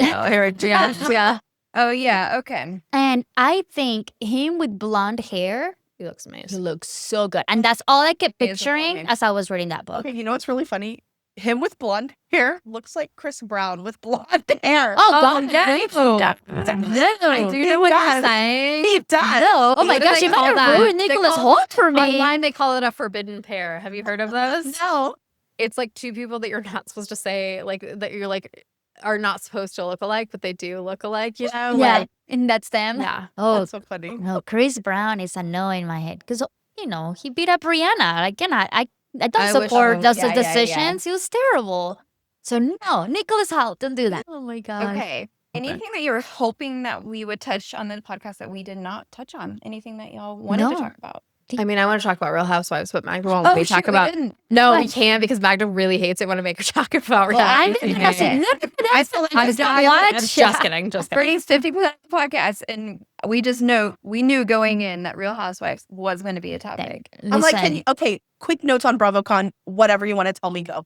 Yeah. Oh, yeah. Okay. And I think him with blonde hair, He looks amazing. he looks so good. And that's all I kept Amazing. picturing as I was reading that book. Okay, you know what's really funny? Him with blonde hair looks like Chris Brown with blonde hair. Oh, God. I do know what you're saying. He does. No. Oh my What do gosh, they you call better that? ruin They Nicholas call- Hoult for me. Online, they call it a forbidden pair. Have you heard of those? No. It's like two people that you're not supposed to say, like, that you're like, are not supposed to look alike, but they do look alike, you know? Yeah. Like, And that's them. yeah. Oh, That's so funny. no. Chris Brown is annoying in my head. Because, you know, he beat up Rihanna. I cannot. I don't I wish support so. those Yeah. decisions. He was terrible. So, no. Nicholas Hoult, don't do that. Oh my God. Okay. Anything that you were hoping that we would touch on the podcast that we did not touch on? Anything that y'all wanted to No. talk about? I mean, I want to talk about Real Housewives, but Magda won't let me talk about. No, we can't because Magda really hates it when I make her talk about Real I Housewives. didn't say nothing. I feel like I'm just kidding. Just kidding. Brittany's 50% of the podcast, and we knew going in that Real Housewives was going to be a topic. I'm like, okay, quick notes on BravoCon, whatever you want to tell me, go.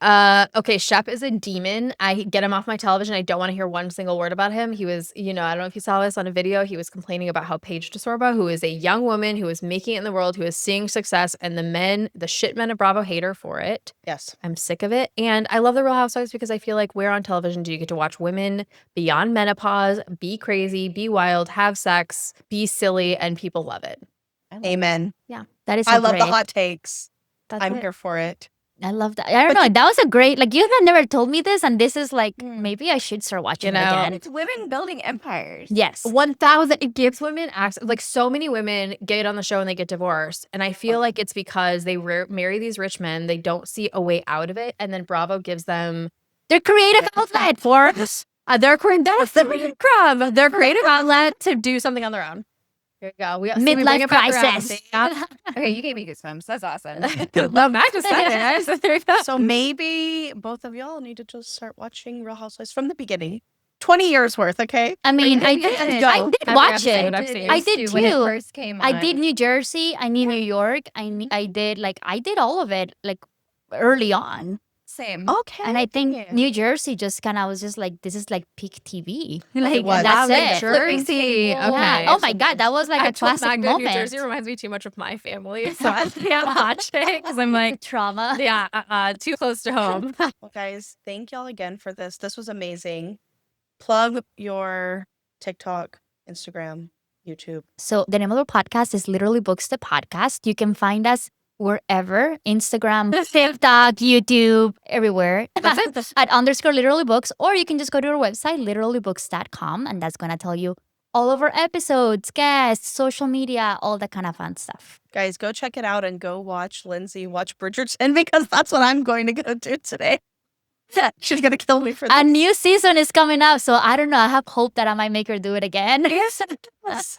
Okay, Shep is a demon. I get him off my television. I don't want to hear one single word about him. He was, I don't know if you saw this on a video. He was complaining about how Paige DeSorbo, who is a young woman who is making it in the world, who is seeing success, and the shit men of Bravo hate her for it. Yes. I'm sick of it. And I love the Real Housewives because I feel like where on television do you get to watch women beyond menopause, be crazy, be wild, have sex, be silly, and people love it. Amen. That is I love great. the hot takes. That's I'm it. here for it. I love that. I don't know. That was a great, like, you have never told me this, and this is like, maybe I should start watching it again. It's women building empires. Yes. 1,000. It gives women access. Like so many women get on the show and they get divorced, and I feel like it's because they marry these rich men. They don't see a way out of it, and then Bravo gives them Their creative outlet for that's the breadcrumb. Their creative outlet to do something on their own. Here you go. We bring midlife it back around. crisis. Yeah. Okay, you gave me goosebumps. That's awesome. Well, Mac just said it. So there you go. So maybe both of y'all need to just start watching Real Housewives from the beginning. 20 years worth, okay? I mean, I Let's did go. watch Every it. episode I've seen. I did when it too. first came on. I did New Jersey. I did New York. I did all of it like early on. Same. Okay. And I think New Jersey just kind of was just like, this is like peak TV. Like, was. that's New it. Jersey. Yeah. Okay. Oh my God, that was like a classic Magda, moment. New Jersey reminds me too much of my family, so I can't watch it because I'm like, Trauma. yeah, too close to home. Well, guys, thank y'all again for this. This was amazing. Plug your TikTok, Instagram, YouTube. So the name of our podcast is Literally Books the Podcast. You can find us wherever, Instagram, TikTok, YouTube, everywhere. That's it. At _literally books, or you can just go to our website, literallybooks.com, and that's going to tell you all of our episodes, guests, social media, all that kind of fun stuff. Guys, go check it out and go watch Lindsay watch Bridgerton because that's what I'm going to go do today. She's going to kill me for A this. new season is coming up, so I don't know. I have hope that I might make her do it again. Yes.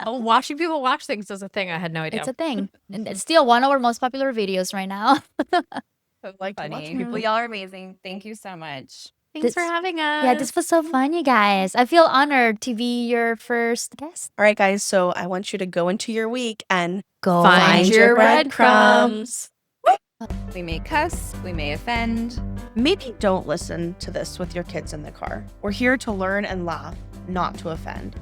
Watching people watch things is a thing. I had no idea. It's a thing. And it's still one of our most popular videos right now. I like to watch Funny. people. Well, y'all are amazing. Thank you so much. Thanks for having us. Yeah, this was so fun, you guys. I feel honored to be your first guest. All right, guys. So I want you to go into your week and Go Find your breadcrumbs. We may cuss, we may offend. Maybe don't listen to this with your kids in the car. We're here to learn and laugh, not to offend.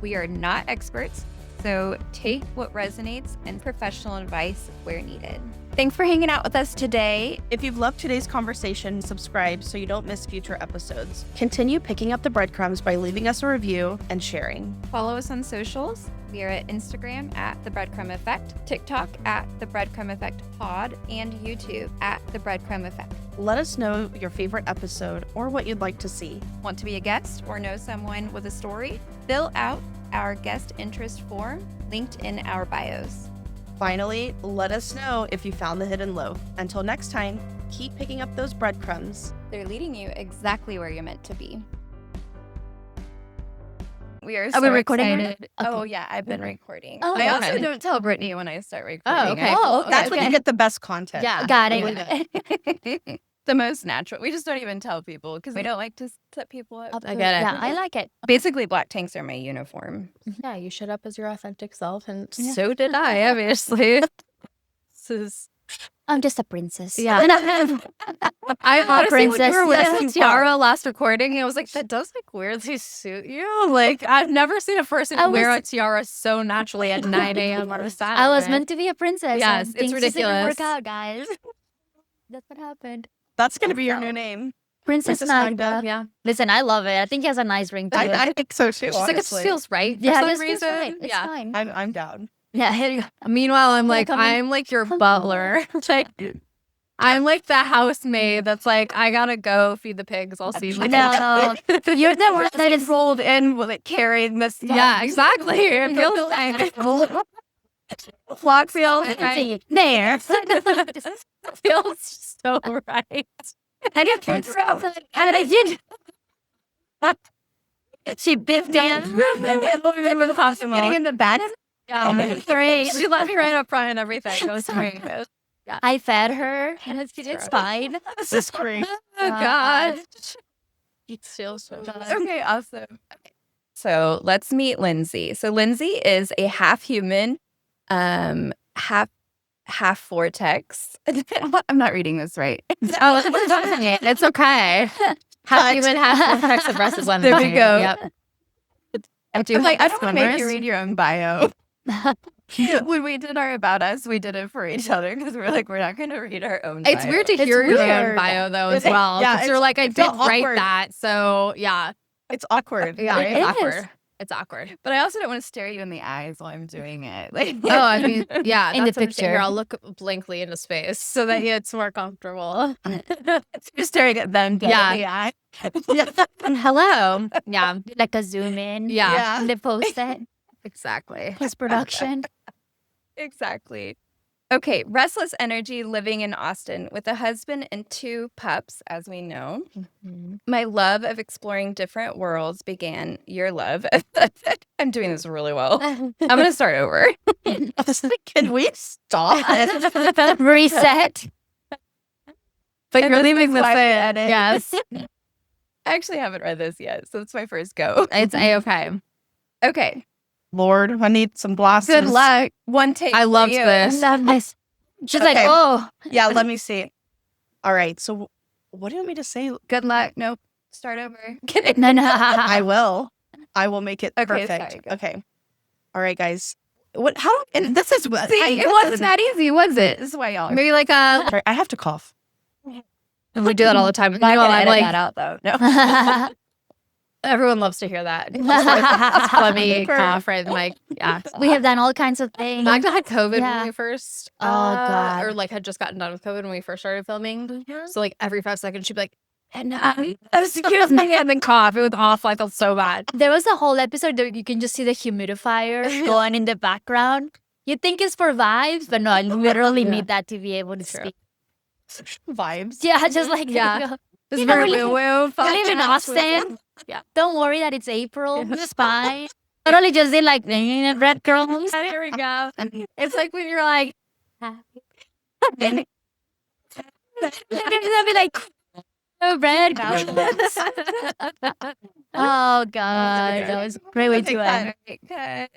We are not experts, so take what resonates and professional advice where needed. Thanks for hanging out with us today. If you've loved today's conversation, subscribe so you don't miss future episodes. Continue picking up the breadcrumbs by leaving us a review and sharing. Follow us on socials. We are at Instagram at The Breadcrumb Effect, TikTok at The Breadcrumb Effect Pod, and YouTube at The Breadcrumb Effect. Let us know your favorite episode or what you'd like to see. Want to be a guest or know someone with a story? Fill out our guest interest form linked in our bios. Finally, let us know if you found the hidden loaf. Until next time, keep picking up those breadcrumbs. They're leading you exactly where you're meant to be. We are Are we so recording? excited. Okay. Oh, yeah, I've been recording. Oh, I also okay. don't tell Brittany when I start recording. Oh, okay. Oh, okay. That's when you get the best content. Yeah. Got it. The most natural. We just don't even tell people because we don't like to set people up. I get it. Yeah, I like it. Basically, black tanks are my uniform. Yeah, you showed up as your authentic self, and Yeah. so did I, obviously. This is I'm just a princess. Yeah. I honestly, when princess. you were Yes, with Tiara last recording, I was like, that does like weirdly suit you. Like, I've never seen a person I wear was- a tiara so naturally at 9 a.m. on a Saturday. I was meant to be a princess. Yes, and it's things just didn't ridiculous. work out, guys. That's what happened. That's going to be your new name. Princess Magda. Yeah. Listen, I love it. I think he has a nice ring to it. I think so too. She's like, it honestly. feels right for yeah, some this feels reason. right. It's Yeah. fine. I'm down. Yeah, here you go. Meanwhile, I'm like, come in. I'm like your butler. Like, I'm like the housemaid that's like, I gotta go feed the pigs. I'll see you later. No, you're the one that is rolled in with it carrying this. Yeah, exactly. It feels like Floxy all the time. There. Feels so right. I did. And I did. She biffed down. Getting in the bed. Yeah. Great. She let me right up front and everything. It was great. I fed her, and it's fine. This is great. Oh, God. It feels so good. Okay, awesome. So let's meet Lindsay. So Lindsay is a half human, half vortex. I'm not reading this right. Oh, it's okay. Half human, half vortex of breast is one. There we go. Yep. I do I'm like, I don't want want to make you read your own bio. When we did our About Us, we did it for each other because we're like, we're not going to read our own It's bio. weird to hear your own weird. bio though as It- well. yeah, 'Cause you're like, I it's so did write awkward. that, so yeah, It's awkward. yeah, It it's is. awkward. It's awkward. But I also don't want to stare you in the eyes while I'm doing it. Like, Oh, I mean, yeah, In the that's what I'm saying. picture. Here, I'll look blankly into space so that it's more comfortable. you're staring at them. dead Yeah. in the eye. Hello. Yeah, Like a zoom in. yeah, And they post it. exactly. Post production. Exactly. Okay, restless energy living in Austin with a husband and 2 pups, as we know. My love of exploring different worlds began. Your love. I'm doing this really well. I'm going to start over. Can we stop? Reset. But you're leaving the why we thing. edit. Yes, I actually haven't read this yet, so it's my first go. it's a-okay. Okay, Lord, I need some blossoms. good luck. One take. I for loved you. this. Love this. She's like, Okay. oh. Yeah, let me see. All right. So, what do you want me to say? Good luck. Nope. Start over. Kidding. No, no. I will. I will make it Okay, perfect. sorry, go. Okay. All right, guys. What? How? And this is what. See, it wasn't that easy, was it? This is why y'all are Maybe like a. Sorry, I have to cough. We do that all the time. not Meanwhile, gonna I'm edit like, that out though. No. everyone loves to hear that. It's funny cough, right? Like, yeah. We have done all kinds of things. Magda had COVID Yeah. when we first, Oh, God. or like had just gotten done with COVID when we first started filming. So like every 5 seconds she'd be like, and excuse me, and then cough. It was awful. I felt so bad. There was a whole episode that you can just see the humidifier going in the background. You think it's for vibes, but no, I literally Yeah. need that to be able to True. speak. Vibes. Yeah, just like Yeah. It's You very know, woo woo. You live in Austin. Yeah. Don't worry that it's April. It's fine. Literally just did like breadcrumbs. Here we go. It's like when you're like, They'll be like, Oh, breadcrumbs. Oh god, that was a great way to end. Cut.